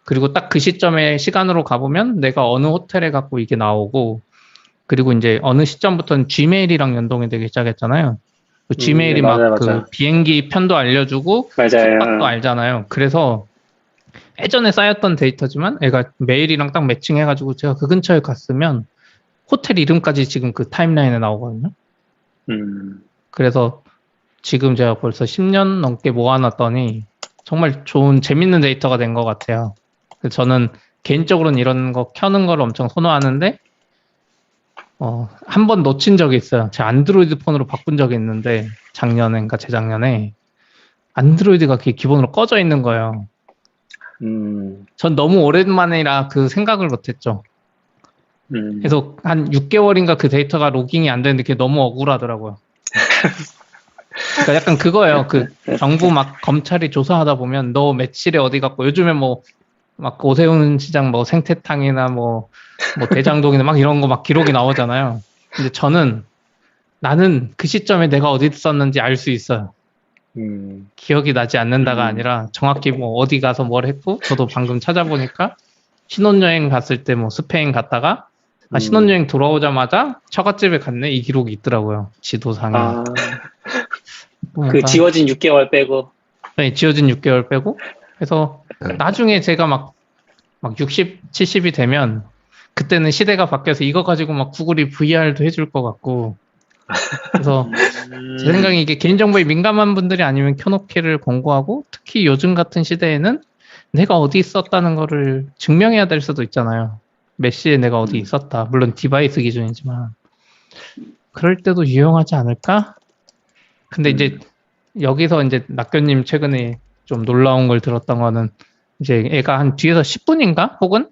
그리고 딱 그 시점에 시간으로 가보면 내가 어느 호텔에 갔고 이게 나오고 그리고 이제 어느 시점부터는 Gmail이랑 연동이 되기 시작했잖아요. 그 Gmail이 맞아요, 막 맞아요. 그 비행기 편도 알려주고 맞아요. 숙박도 알잖아요. 그래서 예전에 쌓였던 데이터지만 애가 메일이랑 딱 매칭해가지고 제가 그 근처에 갔으면 호텔 이름까지 지금 그 타임라인에 나오거든요. 그래서 지금 제가 벌써 10년 넘게 모아놨더니 정말 좋은 재밌는 데이터가 된 것 같아요. 그래서 저는 개인적으로는 이런 거 켜는 걸 엄청 선호하는데 한 번 놓친 적이 있어요. 제 안드로이드 폰으로 바꾼 적이 있는데 작년인가 재작년에 안드로이드가 그게 기본으로 꺼져 있는 거예요. 전 너무 오랜만이라 그 생각을 못했죠. 그래서 한 6개월인가 그 데이터가 로깅이 안 되는데 그게 너무 억울하더라고요. 그러니까 약간 그거예요. 그 정부 막 검찰이 조사하다 보면 너 며칠에 어디 갔고 요즘에 뭐 막 오세훈 시장 뭐 생태탕이나 뭐 대장동이나 막 이런 거 막 기록이 나오잖아요. 근데 나는 그 시점에 내가 어디 있었는지 알 수 있어요. 기억이 나지 않는다가 아니라 정확히 뭐 어디 가서 뭘 했고 저도 방금 찾아보니까 신혼여행 갔을 때 뭐 스페인 갔다가 신혼여행 돌아오자마자 처갓집에 갔네 이 기록이 있더라고요. 지도상에. 그 지워진 6개월 빼고. 네, 지워진 6개월 빼고. 그래서 나중에 제가 막 60, 70이 되면 그때는 시대가 바뀌어서 이거 가지고 막 구글이 VR도 해줄 것 같고. 그래서 제 생각에 이게 개인정보에 민감한 분들이 아니면 켜놓기를 권고하고 특히 요즘 같은 시대에는 내가 어디 있었다는 거를 증명해야 될 수도 있잖아요. 몇 시에 내가 어디 있었다. 물론 디바이스 기준이지만. 그럴 때도 유용하지 않을까? 근데 이제 여기서 이제 낙교님 최근에 좀 놀라운 걸 들었던 거는 이제 애가 한 뒤에서 10분인가? 혹은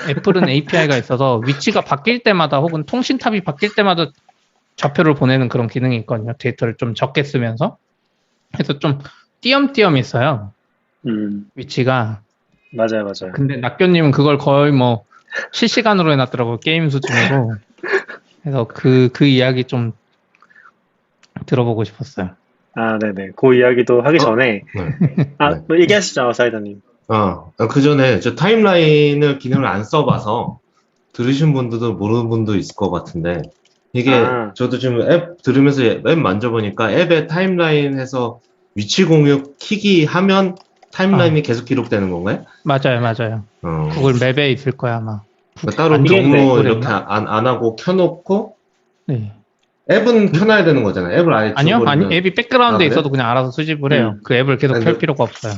애플은 API가 있어서 위치가 바뀔 때마다 혹은 통신탑이 바뀔 때마다 좌표를 보내는 그런 기능이 있거든요. 데이터를 좀 적게 쓰면서. 그래서 좀 띄엄띄엄 있어요. 위치가. 맞아요. 근데 낙교님은 그걸 거의 뭐 실시간으로 해놨더라고요. 게임 수준으로. 그래서 그 이야기 좀 들어보고 싶었어요. 아, 네네. 그 이야기도 하기 전에. 네. 뭐 얘기하시죠, 사이다님. 그 전에 저 타임라인을 기능을 안 써봐서 들으신 분들도 모르는 분도 있을 것 같은데 이게 저도 지금 앱 들으면서 앱 만져보니까 앱에 타임라인에서 위치 공유 키기 하면 타임라인이 계속 기록되는 건가요? 맞아요. 구글 맵에 있을 거야 아마. 그러니까 따로 경로 이렇게 안 하고 켜놓고 네. 앱은 켜놔야 되는 거잖아요. 앱을 아예 아니요, 지워버리면. 앱이 백그라운드에 그래요? 있어도 그냥 알아서 수집을 해요. 그 앱을 계속 켤 필요가 없어요.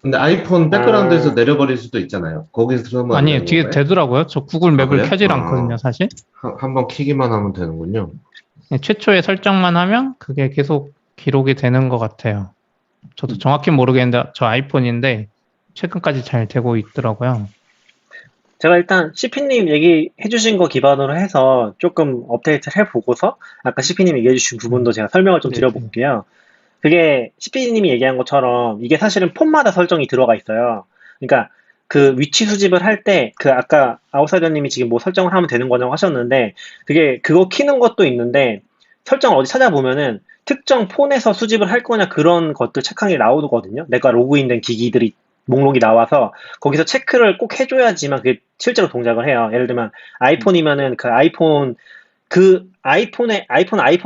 근데 아이폰 백그라운드에서 내려버릴 수도 있잖아요. 거기서 쓰면 안 아니, 되는 뒤에 건가요? 되더라고요. 저 구글 맵을 그래요? 켜질 않거든요, 사실. 한번 키기만 하면 되는군요. 최초에 설정만 하면 그게 계속 기록이 되는 것 같아요. 저도 정확히 모르겠는데, 저 아이폰인데, 최근까지 잘 되고 있더라고요. 제가 일단 CP님 얘기해 주신 거 기반으로 해서 조금 업데이트를 해보고서 아까 CP님 얘기해 주신 부분도 제가 설명을 좀 네, 드려볼게요. 그게 CP님이 얘기한 것처럼 이게 사실은 폰마다 설정이 들어가 있어요. 그러니까 그 위치 수집을 할 때 그 아까 아웃사이더님이 지금 뭐 설정을 하면 되는 거냐고 하셨는데 그게 그거 키는 것도 있는데 설정을 어디 찾아보면은 특정 폰에서 수집을 할 거냐 그런 것들 체크하는 게 나오거든요. 내가 로그인된 기기들이 목록이 나와서 거기서 체크를 꼭 해줘야지만 그게 실제로 동작을 해요. 예를 들면 아이폰이면은 그 아이폰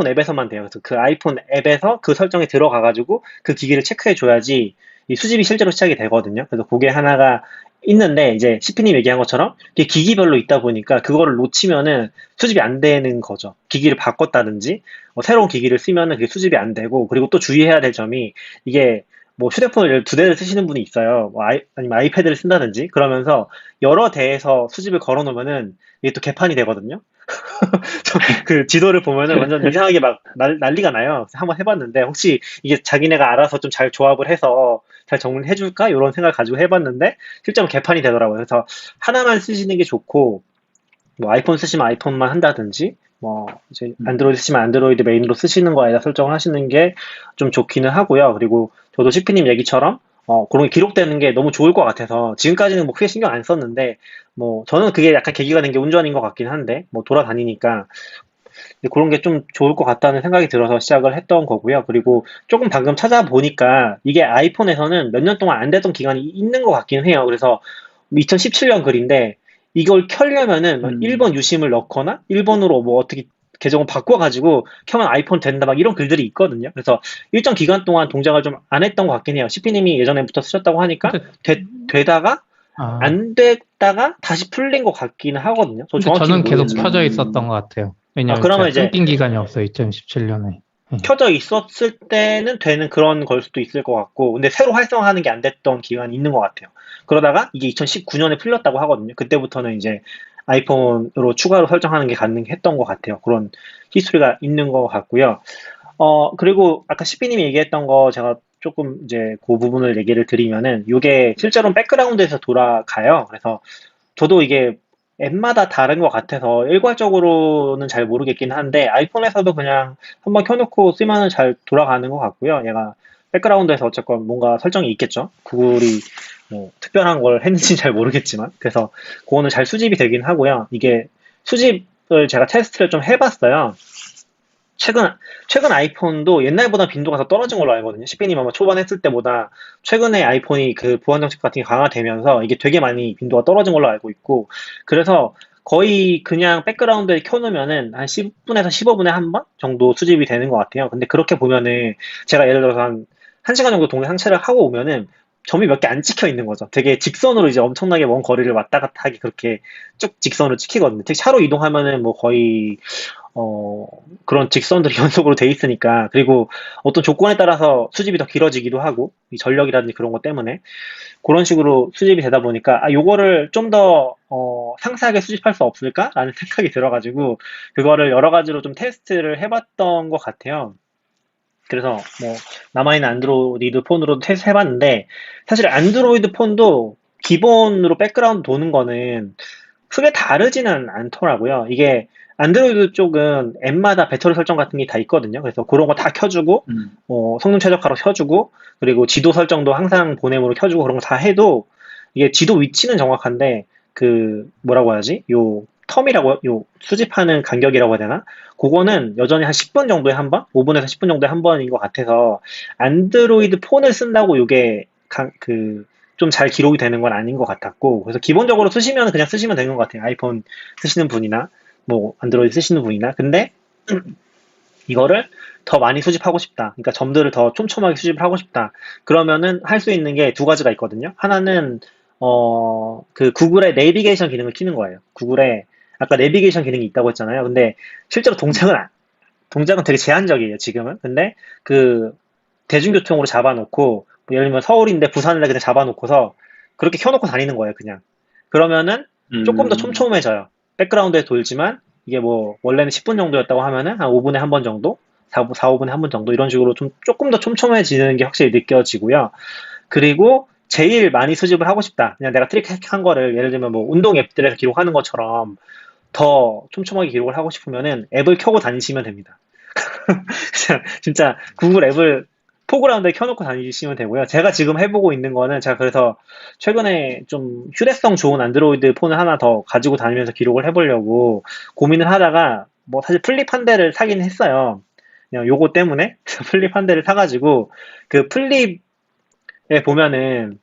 앱에서만 돼요. 그래서 그 아이폰 앱에서 그 설정에 들어가가지고 그 기기를 체크해줘야지 이 수집이 실제로 시작이 되거든요. 그래서 그게 하나가 있는데 이제 CP님 얘기한 것처럼 이게 기기별로 있다 보니까 그거를 놓치면은 수집이 안 되는 거죠. 기기를 바꿨다든지 새로운 기기를 쓰면은 그게 수집이 안 되고 그리고 또 주의해야 될 점이 이게 뭐 휴대폰을 두 대를 쓰시는 분이 있어요. 뭐 아니면 아이패드를 쓴다든지 그러면서 여러 대에서 수집을 걸어 놓으면은 이게 또 개판이 되거든요. 그 지도를 보면은 완전 이상하게 막 난리가 나요. 그래서 한번 해봤는데 혹시 이게 자기네가 알아서 좀 잘 조합을 해서 잘 정리를 해줄까? 이런 생각을 가지고 해봤는데 실제로 개판이 되더라고요. 그래서 하나만 쓰시는 게 좋고 뭐 아이폰 쓰시면 아이폰만 한다든지 뭐 이제 안드로이드 쓰시면 안드로이드 메인으로 쓰시는 거에다 설정을 하시는 게 좀 좋기는 하고요. 그리고 저도 CP님 얘기처럼 그런 게 기록되는 게 너무 좋을 것 같아서 지금까지는 뭐 크게 신경 안 썼는데 뭐 저는 그게 약간 계기가 된 게 운전인 것 같긴 한데 뭐 돌아다니니까 그런 게 좀 좋을 것 같다는 생각이 들어서 시작을 했던 거고요. 그리고 조금 방금 찾아보니까 이게 아이폰에서는 몇 년 동안 안 됐던 기간이 있는 것 같긴 해요. 그래서 2017년 글인데 이걸 켜려면은 1번 유심을 넣거나 1번으로 뭐 어떻게 계정을 바꿔가지고 켜면 아이폰 된다 막 이런 글들이 있거든요. 그래서 일정 기간 동안 동작을 좀 안 했던 것 같긴 해요. CP님이 예전에부터 쓰셨다고 하니까 되다가 아, 안 됐다가 다시 풀린 것 같기는 하거든요. 저 근데 정확히 저는 계속 모르겠지만. 켜져 있었던 것 같아요. 왜냐면 그러면 제가 이제 끊긴 기간이 없어요, 2017년에. 켜져 있었을 때는 되는 그런 걸 수도 있을 것 같고, 근데 새로 활성화하는 게 안 됐던 기간이 있는 것 같아요. 그러다가 이게 2019년에 풀렸다고 하거든요. 그때부터는 이제 아이폰으로 추가로 설정하는 게 가능했던 것 같아요. 그런 히스토리가 있는 것 같고요. 그리고 아까 CP님이 얘기했던 거 제가 조금 이제 그 부분을 얘기를 드리면은 이게 실제로는 백그라운드에서 돌아가요. 그래서 저도 이게 앱마다 다른 것 같아서 일괄적으로는 잘 모르겠긴 한데 아이폰에서도 그냥 한번 켜놓고 쓰면은 잘 돌아가는 것 같고요. 얘가 백그라운드에서 어쨌건 뭔가 설정이 있겠죠. 구글이 뭐 특별한 걸 했는지 잘 모르겠지만 그래서 그거는 잘 수집이 되긴 하고요. 이게 수집을 제가 테스트를 좀 해봤어요. 최근 아이폰도 옛날보다 빈도가 더 떨어진 걸로 알거든요. CP님 아마 초반 했을 때보다 최근에 아이폰이 그 보안 정책 같은 게 강화되면서 이게 되게 많이 빈도가 떨어진 걸로 알고 있고, 그래서 거의 그냥 백그라운드에 켜놓으면은 한 10분에서 15분에 한 번 정도 수집이 되는 것 같아요. 근데 그렇게 보면은 제가 예를 들어서 한 1시간 정도 동네 상체를 하고 오면은 점이 몇 개 안 찍혀 있는 거죠. 되게 직선으로 이제 엄청나게 먼 거리를 왔다 갔다 하기 그렇게 쭉 직선으로 찍히거든요. 특히 차로 이동하면은 뭐 거의 그런 직선들이 연속으로 돼 있으니까, 그리고 어떤 조건에 따라서 수집이 더 길어지기도 하고, 이 전력이라든지 그런 것 때문에, 그런 식으로 수집이 되다 보니까, 요거를 좀 더, 상세하게 수집할 수 없을까라는 생각이 들어가지고, 그거를 여러 가지로 좀 테스트를 해봤던 것 같아요. 그래서 뭐, 남아있는 안드로이드 폰으로도 테스트 해봤는데, 사실 안드로이드 폰도 기본으로 백그라운드 도는 거는 크게 다르지는 않더라고요. 이게 안드로이드 쪽은 앱마다 배터리 설정 같은 게 다 있거든요. 그래서 그런 거 다 켜주고, 성능 최적화로 켜주고, 그리고 지도 설정도 항상 보냄으로 켜주고 그런 거 다 해도 이게 지도 위치는 정확한데 그 뭐라고 해야지? 요 텀이라고 요 수집하는 간격이라고 해야 되나? 그거는 여전히 한 10분 정도에 한 번, 5분에서 10분 정도에 한 번인 것 같아서 안드로이드 폰을 쓴다고 요게 좀 잘 기록이 되는 건 아닌 것 같았고, 그래서 기본적으로 쓰시면 그냥 쓰시면 되는 것 같아요. 아이폰 쓰시는 분이나 뭐 안드로이드 쓰시는 분이나. 근데 이거를 더 많이 수집하고 싶다, 그러니까 점들을 더 촘촘하게 수집을 하고 싶다, 그러면은 할 수 있는 게 두 가지가 있거든요. 하나는 그 구글의 내비게이션 기능을 키는 거예요. 구글에 아까 내비게이션 기능이 있다고 했잖아요. 근데 실제로 동작은 되게 제한적이에요, 지금은. 근데 그 대중교통으로 잡아놓고 예를 들면 서울인데 부산을 그냥 잡아놓고서 그렇게 켜놓고 다니는 거예요, 그냥. 그러면은 조금 더 촘촘해져요. 백그라운드에 돌지만 이게 뭐 원래는 10분 정도였다고 하면은 한 5분에 한 번 정도, 5분에 한 번 정도 이런 식으로 좀 조금 더 촘촘해지는 게 확실히 느껴지고요. 그리고 제일 많이 수집을 하고 싶다. 그냥 내가 트릭한 거를 예를 들면 뭐 운동 앱들에서 기록하는 것처럼 더 촘촘하게 기록을 하고 싶으면은 앱을 켜고 다니시면 됩니다. 진짜 구글 앱을 포그라운드에 켜놓고 다니시면 되고요. 제가 지금 해보고 있는 거는 제가 그래서 최근에 좀 휴대성 좋은 안드로이드 폰을 하나 더 가지고 다니면서 기록을 해보려고 고민을 하다가 뭐 사실 플립 한 대를 사긴 했어요. 그냥 요거 때문에 플립 한 대를 사가지고 그 플립에 보면은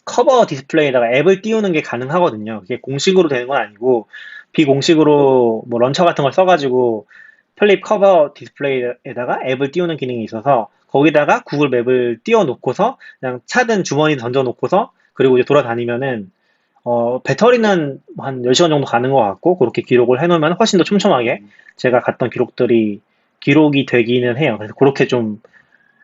커버 디스플레이에다가 앱을 띄우는 게 가능하거든요. 그게 공식으로 되는 건 아니고 비공식으로 뭐 런처 같은 걸 써가지고 플립 커버 디스플레이에다가 앱을 띄우는 기능이 있어서 거기다가 구글 맵을 띄워놓고서 그냥 차든 주머니에 던져놓고서 그리고 이제 돌아다니면은 배터리는 한 10시간 정도 가는 것 같고 그렇게 기록을 해놓으면 훨씬 더 촘촘하게 제가 갔던 기록들이 기록이 되기는 해요. 그래서 그렇게 좀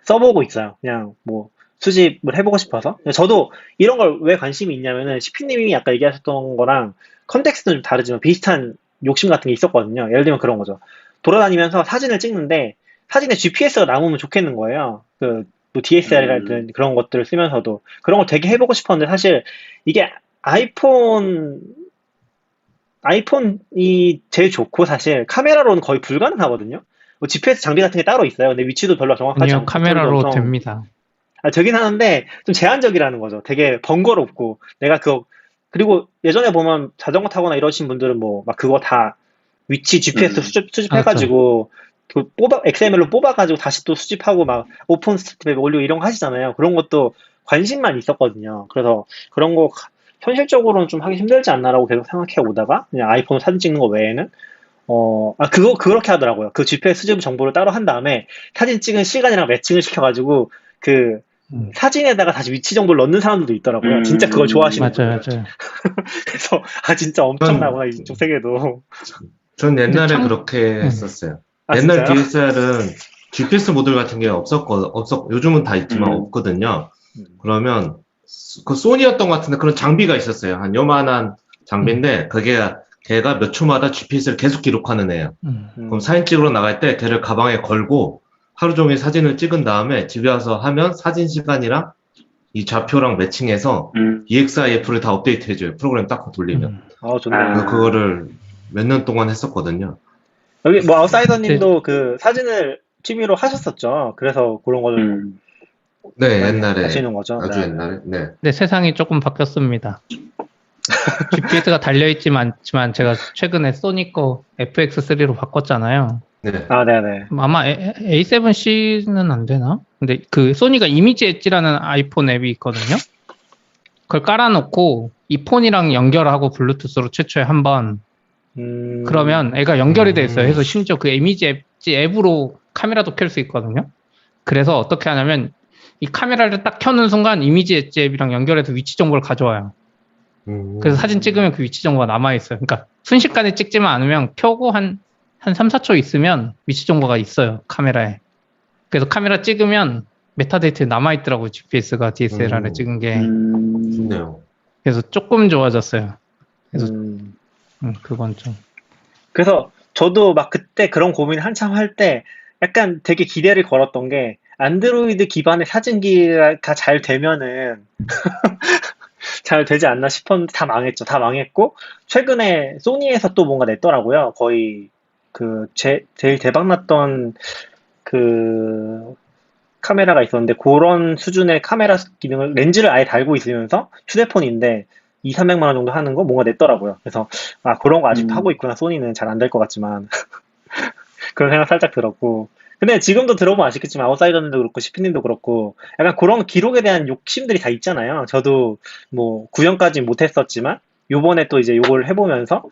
써보고 있어요. 그냥 뭐 수집을 해보고 싶어서. 저도 이런 걸 왜 관심이 있냐면은 CP님이 아까 얘기하셨던 거랑 컨텍스트는 좀 다르지만 비슷한 욕심 같은 게 있었거든요. 예를 들면 그런 거죠. 돌아다니면서 사진을 찍는데 사진에 GPS가 남으면 좋겠는 거예요. 그 뭐 DSLR이라든 그런 것들을 쓰면서도 그런 걸 되게 해보고 싶었는데 사실 이게 아이폰이 제일 좋고 사실 카메라로는 거의 불가능하거든요. 뭐 GPS 장비 같은 게 따로 있어요. 근데 위치도 별로 정확하지 아니요, 않고 카메라로 배터리도 엄청 됩니다. 되긴 하는데 좀 제한적이라는 거죠. 되게 번거롭고 내가 그리고 예전에 보면 자전거 타거나 이러신 분들은 뭐 막 그거 다 위치 GPS 수집해가지고 그 XML로 뽑아가지고 다시 또 수집하고 막 오픈 스트립 올리고 이런 거 하시잖아요. 그런 것도 관심만 있었거든요. 그래서 그런 거 현실적으로는 좀 하기 힘들지 않나라고 계속 생각해 오다가 그냥 아이폰 사진 찍는 거 외에는 그렇게 하더라고요. 그 GPS 수집 정보를 따로 한 다음에 사진 찍은 시간이랑 매칭을 시켜가지고 그 사진에다가 다시 위치 정보를 넣는 사람들도 있더라고요. 진짜 그걸 좋아하시는 맞아요, 분들. 맞아요. 그래서 진짜 엄청나구나 이쪽 세계도. 전 옛날에 참- 그렇게 했었어요. 아, 옛날 진짜요? DSL은 GPS 모듈 같은 게 요즘은 다 있지만 없거든요. 그러면 그 소니였던 것 같은데 그런 장비가 있었어요. 한 요만한 장비인데 걔가 몇 초마다 GPS를 계속 기록하는 애예요. 그럼 사진 찍으러 나갈 때 걔를 가방에 걸고 하루 종일 사진을 찍은 다음에 집에 와서 하면 사진 시간이랑 이 좌표랑 매칭해서 EXIF를 다 업데이트 해줘요. 프로그램 딱 돌리면. 좋네요. 그래서 그거를 몇 년 동안 했었거든요. 여기 뭐 아웃사이더님도 그 사진을 취미로 하셨었죠. 그래서 그런 거를 네, 많이 옛날에. 하시는 거죠. 아주 네. 옛날에. 네. 근데 세상이 조금 바뀌었습니다. GPS가 달려있지만 제가 최근에 소니 거 FX3로 바꿨잖아요. 네. 네네. 아마 A7C는 안 되나? 근데 그 소니가 이미지 엣지라는 아이폰 앱이 있거든요. 그걸 깔아놓고 이 폰이랑 연결하고 블루투스로 최초에 한번 그러면 애가 연결이 돼 있어요. 그래서 심지어 그 이미지 엣지 앱으로 카메라도 켤 수 있거든요. 그래서 어떻게 하냐면 이 카메라를 딱 켜는 순간 이미지 엣지 앱이랑 연결해서 위치 정보를 가져와요. 그래서 사진 찍으면 그 위치 정보가 남아있어요. 그러니까 순식간에 찍지만 않으면 켜고 한 3, 4초 있으면 위치 정보가 있어요. 카메라에. 그래서 카메라 찍으면 메타데이터에 남아있더라고요. GPS가 DSLR에 찍은 게. 좋네요. 그래서 조금 좋아졌어요. 그래서 그건 좀. 그래서 저도 막 그때 그런 고민 한참 할 때 약간 되게 기대를 걸었던 게 안드로이드 기반의 사진기가 잘 되면은 잘 되지 않나 싶었는데 다 망했죠. 다 망했고 최근에 소니에서 또 뭔가 냈더라고요. 거의 그 제일 대박 났던 그 카메라가 있었는데 그런 수준의 카메라 기능을 렌즈를 아예 달고 있으면서 휴대폰인데 2, 300만 원 정도 하는 거 뭔가 냈더라고요. 그래서 그런 거 아직도 하고 있구나. 소니는 잘 안 될 것 같지만 그런 생각 살짝 들었고 근데 지금도 들어보면 아시겠지만 아웃사이더님도 그렇고 시피님도 그렇고 약간 그런 기록에 대한 욕심들이 다 있잖아요. 저도 뭐 구형까지 못했었지만 요번에 또 이제 요걸 해보면서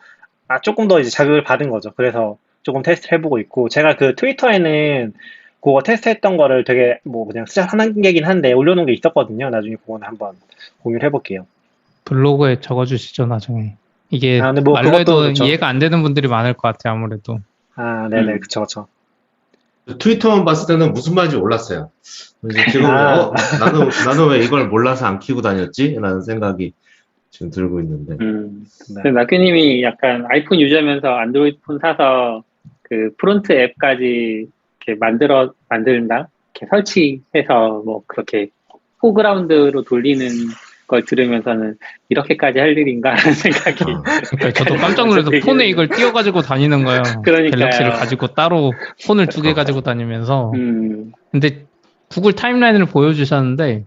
조금 더 이제 자극을 받은 거죠. 그래서 조금 테스트를 해보고 있고 제가 그 트위터에는 그거 테스트했던 거를 되게 뭐 그냥 시작하는 게긴 한데 올려놓은 게 있었거든요. 나중에 그거는 한번 공유를 해볼게요. 블로그에 적어주시죠, 나중에. 이게 근데 뭐 말로 그것도 해도 그렇죠. 이해가 안 되는 분들이 많을 것 같아요, 아무래도. 네네, 그쵸. 트위터만 봤을 때는 무슨 말인지 몰랐어요. 그래서 지금 아. 나는 왜 이걸 몰라서 안 키고 다녔지? 라는 생각이 지금 들고 있는데. 근데 낙규님이 약간 아이폰 유저면서 안드로이드 폰 사서 그 프론트 앱까지 이렇게 만든다? 이렇게 설치해서 뭐 그렇게 포그라운드로 돌리는 걸 들으면서는 이렇게까지 할 일인가 하는 생각이. 그러니까 저도 깜짝 놀라서 폰에 이걸 띄워가지고 다니는 거예요. 그러니까요. 갤럭시를 가지고 따로 폰을 2개 가지고 다니면서. 음, 근데 구글 타임라인을 보여주셨는데,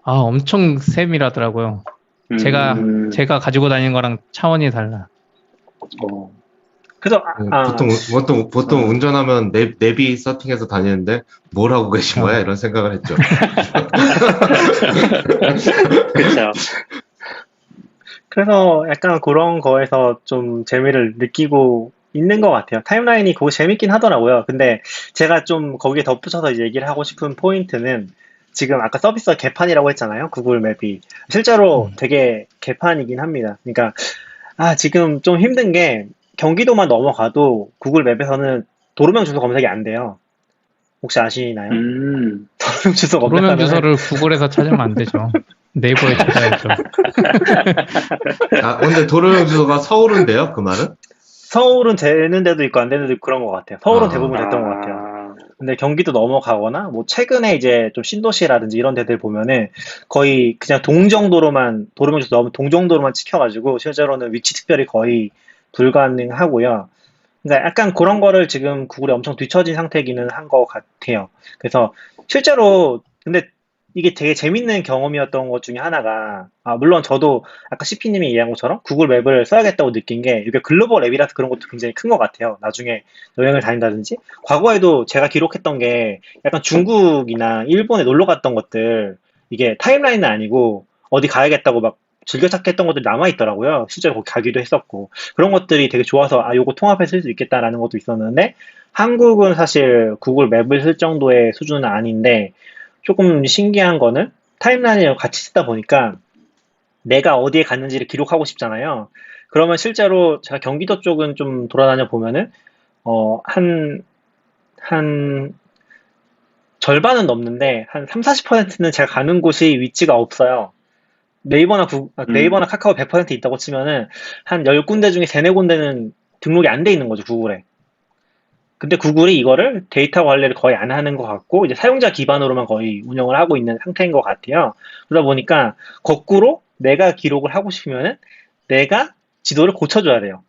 엄청 세밀하더라고요. 제가 가지고 다니는 거랑 차원이 달라. 그래서 보통 운전하면 내비 세팅해서 다니는데 뭘 하고 계신 거야? 이런 생각을 했죠. 그렇죠. 그래서 약간 그런 거에서 좀 재미를 느끼고 있는 것 같아요. 타임라인이 그거 재밌긴 하더라고요. 근데 제가 좀 거기에 덧붙여서 이제 얘기를 하고 싶은 포인트는 지금 아까 서비스가 개판이라고 했잖아요. 구글 맵이. 실제로 되게 개판이긴 합니다. 그러니까 지금 좀 힘든 게 경기도만 넘어가도 구글 맵에서는 도로명 주소 검색이 안 돼요. 혹시 아시나요? 도로명 주소 도로명 검색하면 주소를 구글에서 찾으면 안 되죠. 네이버에 찾아야죠. 근데 도로명 주소가 서울인데요? 그 말은? 서울은 되는 데도 있고 안 되는 데도 있고 그런 것 같아요. 서울은 대부분 됐던 것 같아요. 아, 근데 경기도 넘어가거나 뭐 최근에 이제 좀 신도시라든지 이런 데들 보면은 거의 그냥 동정도로만 도로명 주소 넣으면 동정도로만 찍혀가지고 실제로는 위치 특별히 거의 불가능하고요. 그러니까 약간 그런 거를 지금 구글이 엄청 뒤처진 상태이기는 한 것 같아요. 그래서 실제로 근데 이게 되게 재밌는 경험이었던 것 중에 하나가 물론 저도 아까 CP님이 얘기한 것처럼 구글 맵을 써야겠다고 느낀 게 이게 글로벌 앱이라서 그런 것도 굉장히 큰 것 같아요. 나중에 여행을 다닌다든지 과거에도 제가 기록했던 게 약간 중국이나 일본에 놀러 갔던 것들 이게 타임라인은 아니고 어디 가야겠다고 막 즐겨찾기 했던 것들이 남아있더라고요. 실제로 거기 가기도 했었고 그런 것들이 되게 좋아서 요거 통합해 쓸 수 있겠다라는 것도 있었는데 한국은 사실 구글 맵을 쓸 정도의 수준은 아닌데 조금 신기한 거는 타임라인을 같이 쓰다 보니까 내가 어디에 갔는지를 기록하고 싶잖아요. 그러면 실제로 제가 경기도 쪽은 좀 돌아다녀 보면은 한 절반은 넘는데 한 3, 40%는 제가 가는 곳이 위치가 없어요. 네이버나 카카오 100% 있다고 치면은 한 10군데 중에 3, 4군데는 등록이 안 돼 있는 거죠, 구글에. 근데 구글이 이거를 데이터 관리를 거의 안 하는 것 같고 이제 사용자 기반으로만 거의 운영을 하고 있는 상태인 것 같아요. 그러다 보니까 거꾸로 내가 기록을 하고 싶으면은 내가 지도를 고쳐줘야 돼요.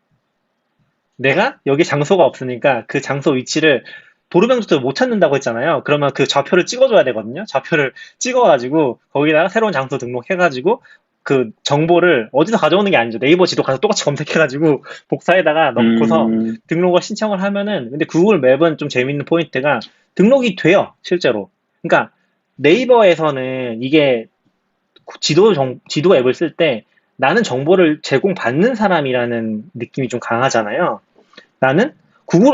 내가 여기 장소가 없으니까 그 장소 위치를 도로명 주소를 못 찾는다고 했잖아요. 그러면 그 좌표를 찍어줘야 되거든요. 좌표를 찍어가지고 거기다가 새로운 장소 등록해가지고 그 정보를 어디서 가져오는 게 아니죠. 네이버 지도 가서 똑같이 검색해가지고 복사에다가 넣고서 등록을 신청을 하면은 근데 구글 맵은 좀 재밌는 포인트가 등록이 돼요. 실제로. 그러니까 네이버에서는 이게 지도 앱을 쓸 때 나는 정보를 제공받는 사람이라는 느낌이 좀 강하잖아요. 나는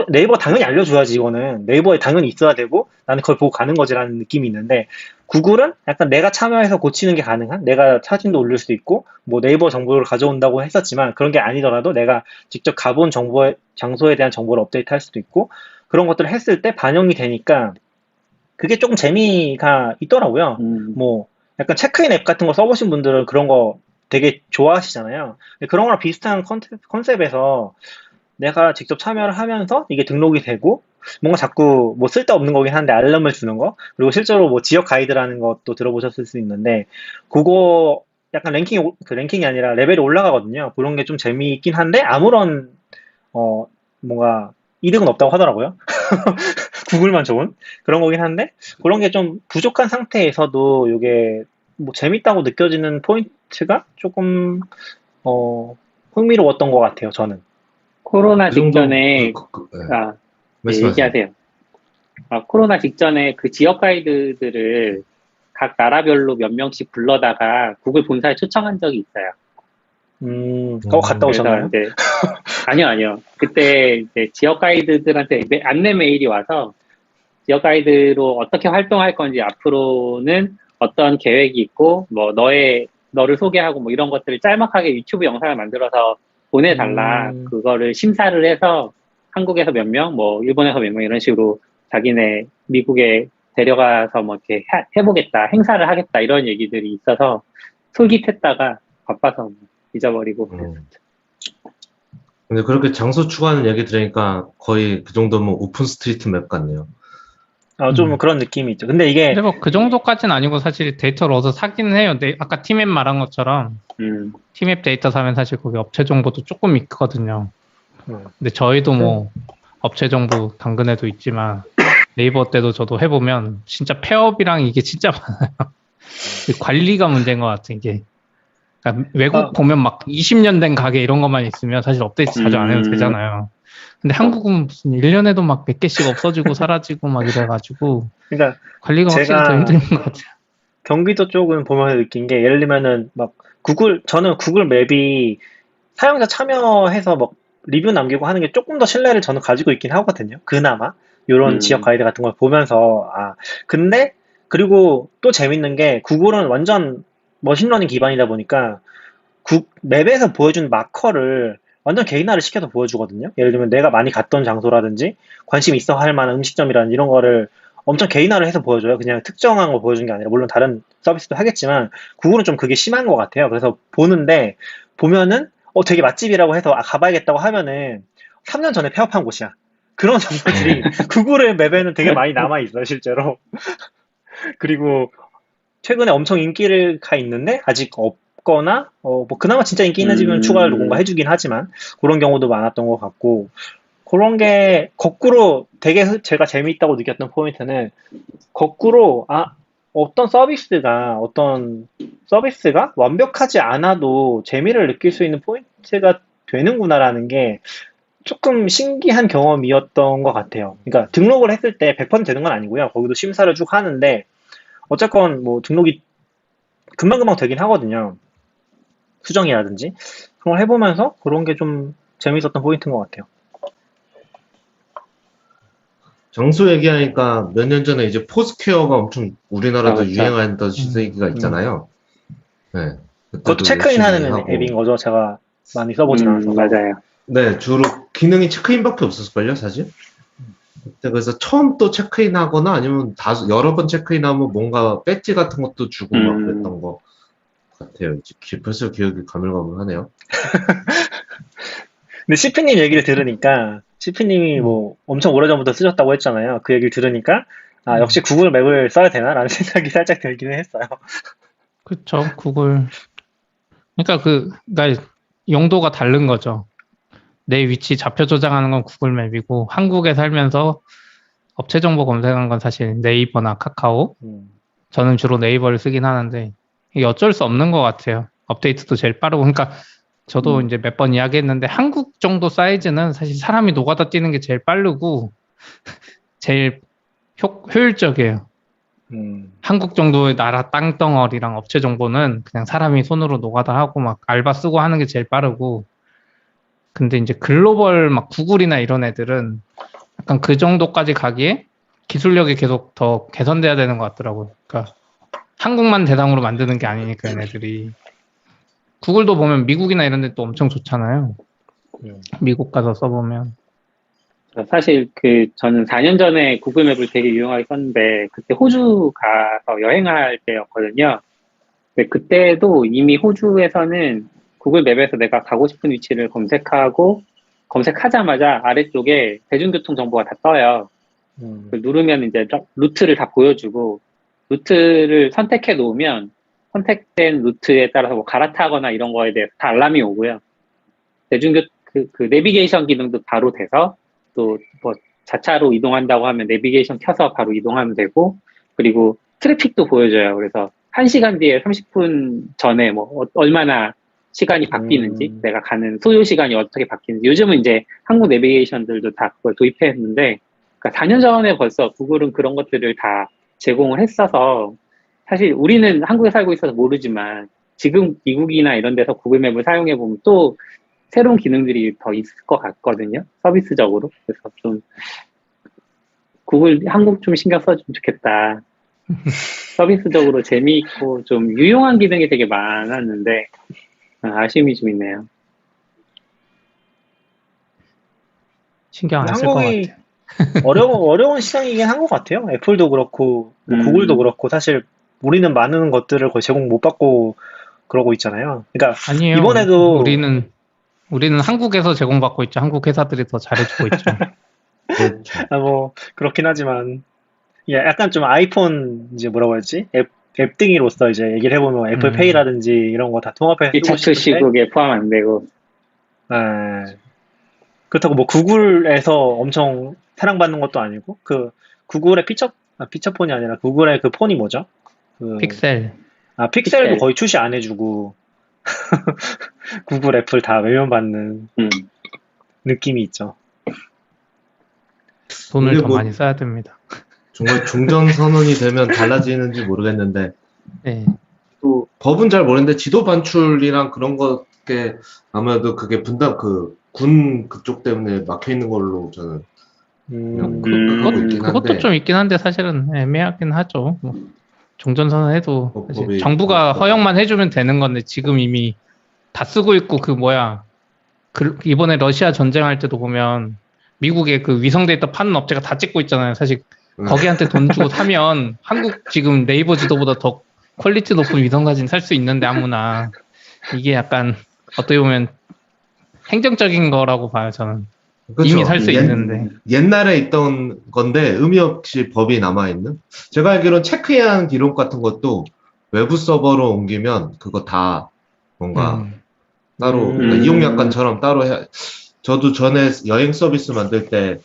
네이버 당연히 알려줘야지 이거는 네이버에 당연히 있어야 되고 나는 그걸 보고 가는 거지라는 느낌이 있는데 구글은 약간 내가 참여해서 고치는 게 가능한 내가 사진도 올릴 수 있고 뭐 네이버 정보를 가져온다고 했었지만 그런 게 아니더라도 내가 직접 가본 장소에 대한 정보를 업데이트할 수도 있고 그런 것들을 했을 때 반영이 되니까 그게 조금 재미가 있더라고요. 뭐 약간 체크인 앱 같은 거 써보신 분들은 그런 거 되게 좋아하시잖아요. 그런 거랑 비슷한 컨셉에서 내가 직접 참여를 하면서 이게 등록이 되고 뭔가 자꾸 뭐 쓸데없는 거긴 한데 알람을 주는 거 그리고 실제로 뭐 지역 가이드라는 것도 들어보셨을 수 있는데 그거 약간 랭킹이 아니라 레벨이 올라가거든요. 그런 게 좀 재미있긴 한데 아무런 뭔가 이득은 없다고 하더라고요. 구글만 좋은 그런 거긴 한데 그런 게 좀 부족한 상태에서도 이게 뭐 재밌다고 느껴지는 포인트가 조금 흥미로웠던 것 같아요. 저는. 코로나 그 정도, 직전에, 네. 네, 얘기하세요. 코로나 직전에 그 지역 가이드들을 각 나라별로 몇 명씩 불러다가 구글 본사에 초청한 적이 있어요. 갔다 오셨나요? 그래서 이제, 아니요. 그때 이제 지역 가이드들한테 안내 메일이 와서 지역 가이드로 어떻게 활동할 건지 앞으로는 어떤 계획이 있고, 뭐, 너를 소개하고 뭐 이런 것들을 짤막하게 유튜브 영상을 만들어서 보내달라. 그거를 심사를 해서 한국에서 몇 명, 뭐, 일본에서 몇 명 이런 식으로 자기네 미국에 데려가서 뭐 이렇게 해보겠다, 행사를 하겠다 이런 얘기들이 있어서 솔깃했다가 바빠서 뭐 잊어버리고 그랬었죠. 근데 그렇게 장소 추구하는 얘기 들으니까 거의 그 정도면 오픈 스트리트 맵 같네요. 좀 그런 느낌이 있죠. 근데 이게 근데 뭐 그 정도까지는 아니고 사실 데이터를 얻어 사기는 해요. 아까 팀앱 말한 것처럼 팀앱 데이터 사면 사실 거기 업체 정보도 조금 있거든요. 근데 저희도 뭐 업체 정보 당근에도 있지만 네이버 때도 저도 해보면 진짜 폐업이랑 이게 진짜 많아요. 관리가 문제인 것 같은 게. 그러니까 외국 보면 막 20년 된 가게 이런 것만 있으면 사실 업데이트 자주 안 해도 되잖아요. 근데 한국은 무슨 1년에도 막 몇 개씩 없어지고 사라지고 막 이래가지고 그러니까 관리가 확실히 더 힘든 것 같아요. 경기도 쪽은 보면서 느낀 게 예를 들면은 막 저는 구글 맵이 사용자 참여해서 막 리뷰 남기고 하는 게 조금 더 신뢰를 저는 가지고 있긴 하거든요. 그나마 이런 지역 가이드 같은 걸 보면서 근데 그리고 또 재밌는 게 구글은 완전 머신러닝 기반이다 보니까 맵에서 보여준 마커를 완전 개인화를 시켜서 보여주거든요. 예를 들면 내가 많이 갔던 장소라든지 관심 있어 할 만한 음식점이라든지 이런 거를 엄청 개인화를 해서 보여줘요. 그냥 특정한 거 보여준 게 아니라 물론 다른 서비스도 하겠지만 구글은 좀 그게 심한 것 같아요. 그래서 보면은 되게 맛집이라고 해서 가봐야겠다고 하면은 3년 전에 폐업한 곳이야. 그런 장소들이 구글의 맵에는 되게 많이 남아있어요, 실제로. 그리고 최근에 엄청 인기를 가 있는데 아직 없거나 뭐 그나마 진짜 인기 있는 집은 추가를 누군가 해주긴 하지만 그런 경우도 많았던 것 같고 그런 게 거꾸로 되게 제가 재미있다고 느꼈던 포인트는 거꾸로 어떤 서비스가 완벽하지 않아도 재미를 느낄 수 있는 포인트가 되는구나라는 게 조금 신기한 경험이었던 것 같아요. 그러니까 등록을 했을 때 100% 되는 건 아니고요. 거기도 심사를 쭉 하는데 어쨌건 뭐 등록이 금방금방 되긴 하거든요. 수정이라든지 그런 걸 해보면서 그런 게 좀 재밌었던 포인트인 것 같아요. 장소 얘기하니까 몇 년 전에 이제 포스퀘어가 엄청 우리나라도 유행하던 시기가 있잖아요. 네. 그것도 체크인하는 앱인 거죠. 제가 많이 써보진 않아서. 맞아요. 네, 주로 기능이 체크인밖에 없었을걸요, 사실. 그때 그래서 처음 또 체크인하거나 아니면 여러 번 체크인하면 뭔가 배지 같은 것도 주고 막 그랬던 것 같아요. 벌써 기억이 가물가물하네요. 근데 CP님 얘기를 들으니까 CP님이 뭐 엄청 오래전부터 쓰셨다고 했잖아요. 그 얘기를 들으니까 역시 구글 맵을 써야 되나라는 생각이 살짝 들기는 했어요. 그렇죠. 구글. 그러니까 용도가 다른 거죠. 내 위치 좌표 조작하는 건 구글 맵이고 한국에 살면서 업체 정보 검색한 건 사실 네이버나 카카오. 저는 주로 네이버를 쓰긴 하는데 이게 어쩔 수 없는 것 같아요. 업데이트도 제일 빠르고 그러니까 저도 이제 몇 번 이야기했는데 한국 정도 사이즈는 사실 사람이 노가다 뛰는 게 제일 빠르고 제일 효율적이에요. 한국 정도의 나라 땅덩어리랑 업체 정보는 그냥 사람이 손으로 노가다 하고 막 알바 쓰고 하는 게 제일 빠르고 근데 이제 글로벌 막 구글이나 이런 애들은 약간 그 정도까지 가기에 기술력이 계속 더 개선돼야 되는 것 같더라고요. 그러니까 한국만 대상으로 만드는 게 아니니까 얘네들이. 구글도 보면 미국이나 이런 데 또 엄청 좋잖아요. 미국 가서 써보면. 사실 저는 4년 전에 구글 맵을 되게 유용하게 썼는데 그때 호주 가서 여행할 때였거든요. 근데 그때도 이미 호주에서는 구글 맵에서 내가 가고 싶은 위치를 검색하자마자 아래쪽에 대중교통 정보가 다 떠요. 누르면 이제 루트를 다 보여주고 루트를 선택해 놓으면 선택된 루트에 따라서 뭐 갈아타거나 이런 거에 대해서 다 알람이 오고요. 그 내비게이션 기능도 바로 돼서 또 뭐 자차로 이동한다고 하면 내비게이션 켜서 바로 이동하면 되고 그리고 트래픽도 보여줘요. 그래서 1시간 뒤에 30분 전에 뭐 얼마나 시간이 바뀌는지 내가 가는 소요 시간이 어떻게 바뀌는지 요즘은 이제 한국 내비게이션들도 다 그걸 도입했는데 그러니까 4년 전에 벌써 구글은 그런 것들을 다 제공을 했어서 사실 우리는 한국에 살고 있어서 모르지만 지금 미국이나 이런 데서 구글 맵을 사용해 보면 또 새로운 기능들이 더 있을 것 같거든요. 서비스적으로. 그래서 좀 구글 한국 좀 신경 써주면 좋겠다. 서비스적으로 재미있고 좀 유용한 기능이 되게 많았는데 아쉬움이 좀 있네요. 신경 안 쓸 것 같아요. 어려운 시장이긴 한 것 같아요. 애플도 그렇고, 뭐 구글도 그렇고, 사실 우리는 많은 것들을 거의 제공 못 받고 그러고 있잖아요. 그러니까 아니에요. 이번에도 우리는 한국에서 제공받고 있죠. 한국 회사들이 더 잘해주고 있죠. 그렇죠. 뭐 그렇긴 하지만 약간 좀 아이폰 이제 뭐라고 하지? 앱등이로서 이제 얘기를 해보면 애플페이라든지 이런 거 다 통합해서 이 쓰고 차트 싶은데 시국에 포함 안 되고. 예. 그렇다고 뭐 구글에서 엄청 사랑받는 것도 아니고 그 구글의 피처폰이 아니라 구글의 그 폰이 뭐죠? 그 픽셀. 픽셀도 픽셀. 거의 출시 안 해주고 구글, 애플 다 외면받는 느낌이 있죠. 돈을 이게 더 뭐- 많이 써야 됩니다. 정말 종전선언이 되면 달라지는지 모르겠는데 네. 또 법은 잘 모르는데 지도 반출이랑 그런 것게 아무래도 그게 분담 군 그쪽 때문에 막혀 있는 걸로 저는 음, 하고 있긴 그것도 한데 좀 있긴 한데 사실은 애매하긴 하죠. 뭐 종전선언해도 뭐 사실 법이- 정부가 법이- 허용만 해주면 되는 건데 지금 이미 다 쓰고 있고 이번에 러시아 전쟁할 때도 보면 미국의 그 위성 데이터 파는 업체가 다 찍고 있잖아요. 사실 거기한테 돈 주고 사면 한국 지금 네이버 지도보다 더 퀄리티 높은 위성 사진 살 수 있는데 아무나 이게 약간 어떻게 보면 행정적인 거라고 봐요 저는. 그렇죠. 이미 살 수 있는데. 옛날에 있던 건데 의미 없이 법이 남아있는? 제가 알기로는 체크인 기록 같은 것도 외부 서버로 옮기면 그거 다 뭔가 따로 그러니까 이용약관처럼 따로 저도 전에 여행 서비스 만들 때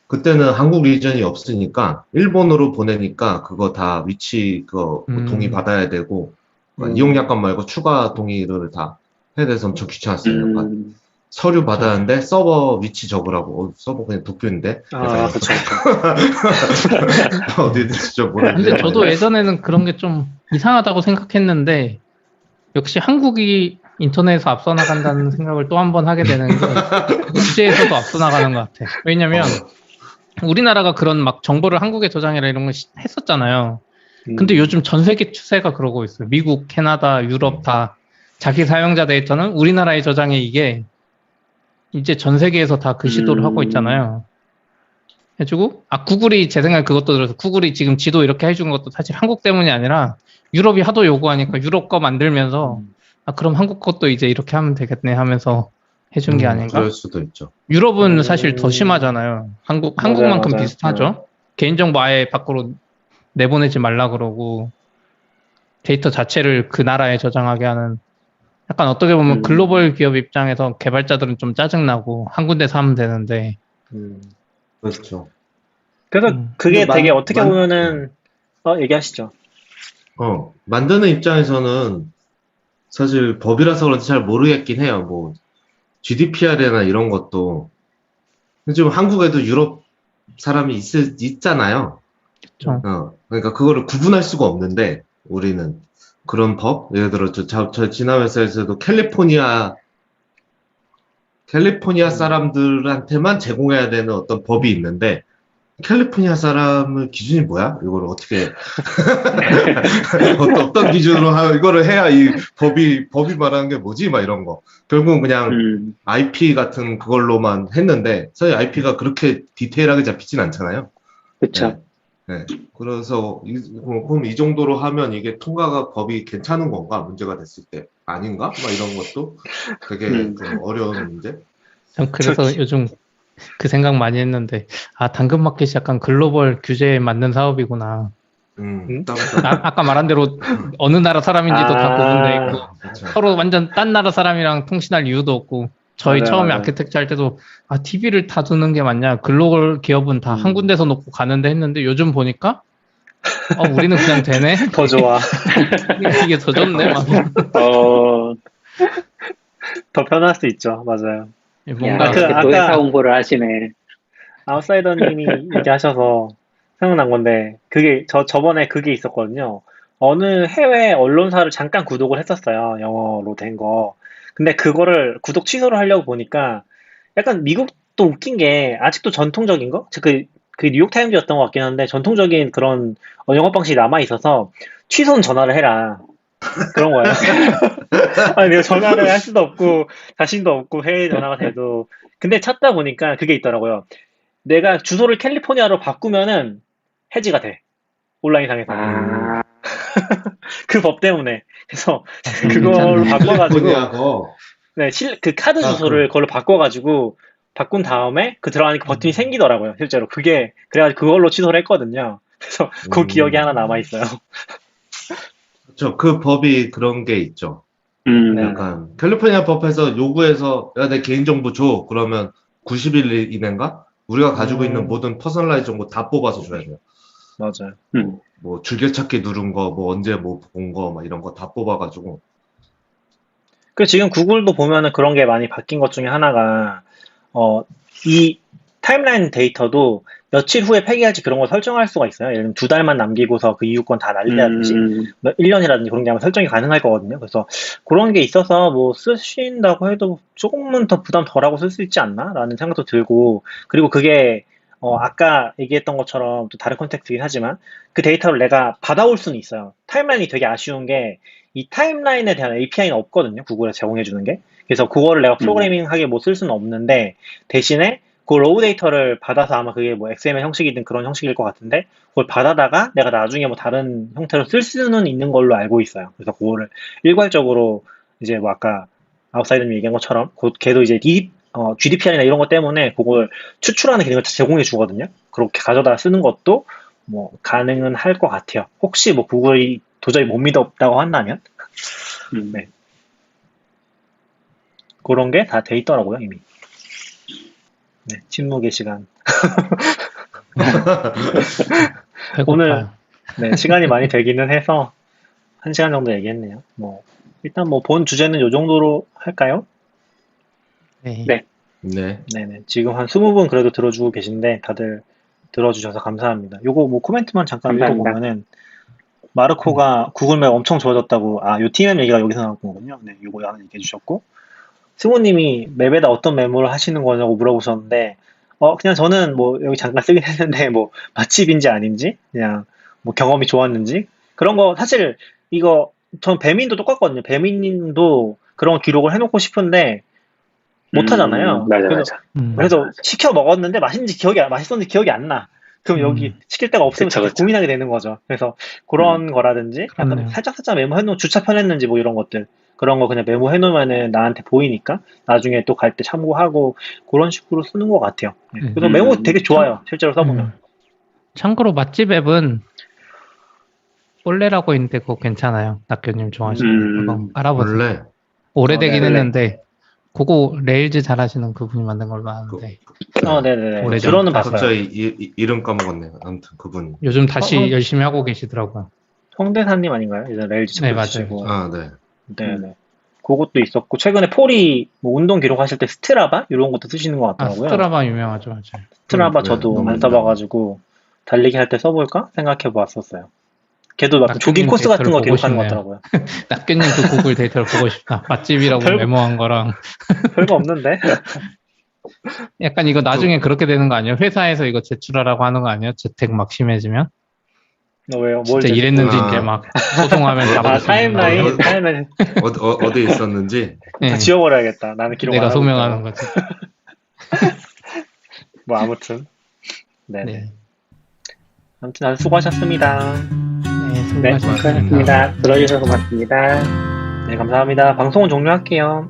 그때는 한국 리전이 없으니까 일본으로 보내니까 그거 다 위치 뭐 동의 받아야 되고 그러니까 이용약관 말고 추가 동의를 다 해야 돼서 엄청 귀찮았어요. 약간. 서류 받았는데 서버 위치 적으라고 서버 그냥 도쿄인데 그쵸. 어디든지 좀 모르겠는데 근데 저도 예전에는 그런 게 좀 이상하다고 생각했는데 역시 한국이 인터넷에서 앞서 나간다는 생각을 또 한 번 하게 되는 게 국제에서도 앞서 나가는 것 같아. 왜냐면 우리나라가 그런 막 정보를 한국에 저장해라 이런 걸 했었잖아요. 근데 요즘 전 세계 추세가 그러고 있어요. 미국, 캐나다, 유럽 다 자기 사용자 데이터는 우리나라에 저장해 이게 이제 전 세계에서 다 그 시도를 하고 있잖아요. 해주고 구글이 제 생각에 그것도 들어서 구글이 지금 지도 이렇게 해준 것도 사실 한국 때문이 아니라 유럽이 하도 요구하니까 유럽 거 만들면서 그럼 한국 것도 이제 이렇게 하면 되겠네 하면서 해준 게 아닌가? 그럴 수도 있죠. 유럽은 사실 더 심하잖아요. 한국만큼 맞아요. 비슷하죠. 개인정보 아예 밖으로 내보내지 말라 그러고 데이터 자체를 그 나라에 저장하게 하는 약간 어떻게 보면 글로벌 기업 입장에서 개발자들은 좀 짜증나고 한 군데서 하면 되는데 그렇죠. 그래서 그게 근데 되게 어떻게 보면은 얘기하시죠. 만드는 입장에서는 사실 법이라서 그런지 잘 모르겠긴 해요. 뭐 GDPR이나 이런 것도 지금 한국에도 유럽 사람이 있잖아요. 그렇죠. 그러니까 그거를 구분할 수가 없는데 우리는 그런 법, 예를 들어 저 지난 회사에서도 캘리포니아 사람들한테만 제공해야 되는 어떤 법이 있는데 캘리포니아 사람의 기준이 뭐야? 이거를 어떻게 어떤 기준으로 이거를 해야 이 법이 말하는 게 뭐지? 막 이런 거. 결국은 그냥 IP 같은 그걸로만 했는데 사실 IP가 그렇게 디테일하게 잡히진 않잖아요. 그쵸. 네. 그래서 그럼 이 정도로 하면 이게 통과가 법이 괜찮은 건가? 문제가 됐을 때 아닌가? 막 이런 것도 되게 좀 어려운 문제. 전 그래서 요즘 그 생각 많이 했는데 당근마켓이 약간 글로벌 규제에 맞는 사업이구나. 아까 말한 대로 어느 나라 사람인지도 다 구분돼 있고 그렇죠. 서로 완전 딴 나라 사람이랑 통신할 이유도 없고 저희 맞아요, 처음에 맞아요. 아키텍처 할 때도 TV를 다 두는 게 맞냐 글로벌 기업은 다 한 군데서 놓고 가는데 했는데 요즘 보니까 우리는 그냥 되네. 더 좋아. 이게 더 좋네. 막. 더 편할 수 있죠. 맞아요. 뭔가 또 회사 홍보를 하시네. 아웃사이더님이 얘기하셔서 생각난 건데 그게 저번에 그게 있었거든요. 어느 해외 언론사를 잠깐 구독을 했었어요. 영어로 된 거. 근데 그거를 구독 취소를 하려고 보니까 약간 미국도 웃긴 게 아직도 전통적인 거? 그 뉴욕타임즈였던 것 같긴 한데 전통적인 그런 영업 방식이 남아 있어서 취소는 전화를 해라. 그런 거예요. 아니, 내가 전화를 할 수도 없고 자신도 없고 해외 전화가 돼도 근데 찾다 보니까 그게 있더라고요. 내가 주소를 캘리포니아로 바꾸면은 해지가 돼. 온라인상에서. 아, 그 법 때문에. 그래서 그걸로 바꿔가지고 캘리포니아고. 네, 그 카드 주소를 그걸로 바꿔가지고 바꾼 다음에 그 들어가니까 버튼이 생기더라고요. 실제로 그래가지고 그걸로 취소를 했거든요. 그래서 그 기억이 하나 남아 있어요. 그렇죠. 그 법이 그런 게 있죠. 네. 약간 캘리포니아 법에서 요구해서 야, 내 개인정보 줘. 그러면 90일 이내인가? 우리가 가지고 있는 모든 퍼스널라이즈 정보 다 뽑아서 줘야 돼요. 맞아요. 뭐 줄겨찾기 누른 거, 뭐 언제 뭐 본 거, 막 이런 거 다 뽑아가지고. 그 지금 구글도 보면은 그런 게 많이 바뀐 것 중에 하나가 이 타임라인 데이터도 며칠 후에 폐기할지 그런 걸 설정할 수가 있어요. 예를 들면 2달만 남기고서 그 이후권 다 날리라든지 1년이라든지 그런 게 아마 설정이 가능할 거거든요. 그래서 그런 게 있어서 뭐 쓰신다고 해도 조금은 더 부담 덜하고 쓸 수 있지 않나? 라는 생각도 들고, 그리고 그게 아까 얘기했던 것처럼 또 다른 컨텍스트이긴 하지만 그 데이터를 내가 받아올 수는 있어요. 타임라인이 되게 아쉬운 게 이 타임라인에 대한 API는 없거든요. 구글에서 제공해주는 게. 그래서 그거를 내가 프로그래밍하게 뭐 쓸 수는 없는데 대신에 그 로우 데이터를 받아서 아마 그게 뭐 XML 형식이든 그런 형식일 것 같은데 그걸 받아다가 내가 나중에 뭐 다른 형태로 쓸 수는 있는 걸로 알고 있어요. 그래서 그거를 일괄적으로 이제 뭐 아까 아웃사이더님 얘기한 것처럼 걔도 이제 GDPR이나 이런 것 때문에 그걸 추출하는 기능을 제공해 주거든요. 그렇게 가져다 쓰는 것도 뭐 가능은 할 것 같아요. 혹시 뭐 구글이 도저히 못 믿었다고 한다면 네. 그런 게 다 돼 있더라고요, 이미. 네, 침묵의 시간. 오늘 네, 시간이 많이 되기는 해서 1시간 정도 얘기했네요. 뭐 일단 뭐 본 주제는 요 정도로 할까요? 네. 네. 네. 네네. 지금 한 20분 그래도 들어주고 계신데 다들 들어주셔서 감사합니다. 요거 뭐 코멘트만 잠깐 감사합니다. 읽어보면은 마르코가 구글맵 엄청 좋아졌다고, 요 TMM 얘기가 여기서 나온 거군요. 네, 요거 하나 얘기해 주셨고, 승우님이 맵에다 어떤 메모를 하시는 거냐고 물어보셨는데, 그냥 저는 뭐 여기 잠깐 쓰긴 했는데, 뭐 맛집인지 아닌지, 그냥 뭐 경험이 좋았는지, 그런 거 사실 전 배민도 똑같거든요. 배민님도 그런 기록을 해놓고 싶은데 못 하잖아요. 맞아, 그래서, 맞아. 그래서 시켜 먹었는데 맛있었는지 기억이 안 나. 그럼 여기 시킬 데가 없으면 그쵸, 계속 그쵸. 고민하게 되는 거죠. 그래서 그런 거라든지 약간 그렇네요. 살짝 메모해놓으면 주차 편했는지 뭐 이런 것들, 그런 거 그냥 메모해놓으면은 나한테 보이니까 나중에 또 갈 때 참고하고 그런 식으로 쓰는 것 같아요. 네. 그래서 메모 되게 좋아요. 실제로 써보면. 참고로 맛집 앱은 올레라고 있는데 그거 괜찮아요. 낙교님 좋아하시는 그거 알아보세요. 원래 오래되긴 네. 했는데 그거 레일즈 잘하시는 그분이 만든 걸로 아는데 네네네. 오래전. 들어는 봤어요. 갑자기 이름 까먹었네요. 아무튼 그분. 요즘 다시 열심히 하고 계시더라고요. 홍대사님 아닌가요? 예전 레일즈 네, 치고. 아, 네. 네네. 그것도 있었고, 최근에 폴이 뭐 운동 기록하실 때 스트라바? 이런 것도 쓰시는 것 같더라고요. 스트라바 유명하죠. 맞아요. 스트라바 네, 저도 너무 안 써봐가지고, 달리기 할 때 써볼까? 생각해봤었어요. 걔도 막 조깅 낙교님 코스 같은 거 데이터를 기록하는 것 보고 같더라고요. 낙교님 그 구글 데이터를 보고 싶다. 맛집이라고 메모한 거랑 별거 없는데? 약간 이거 나중에 그렇게 되는 거 아니에요? 회사에서 이거 제출하라고 하는 거 아니에요? 재택 막 심해지면? 왜요? 진짜 이랬는지 이제 막 소송하면 잡아줄 수 있는 거예요. 타임라인 어디 있었는지. 네, 다 지워버려야겠다. 나는 기록 안 내가 하고 소명하는 있다가. 거지. 뭐 아무튼. 네네. 네, 아무튼 아주 수고하셨습니다. 네, 네, 수고하셨습니다. 수고하셨습니다. 들어주셔서 고맙습니다. 네, 감사합니다. 방송은 종료할게요.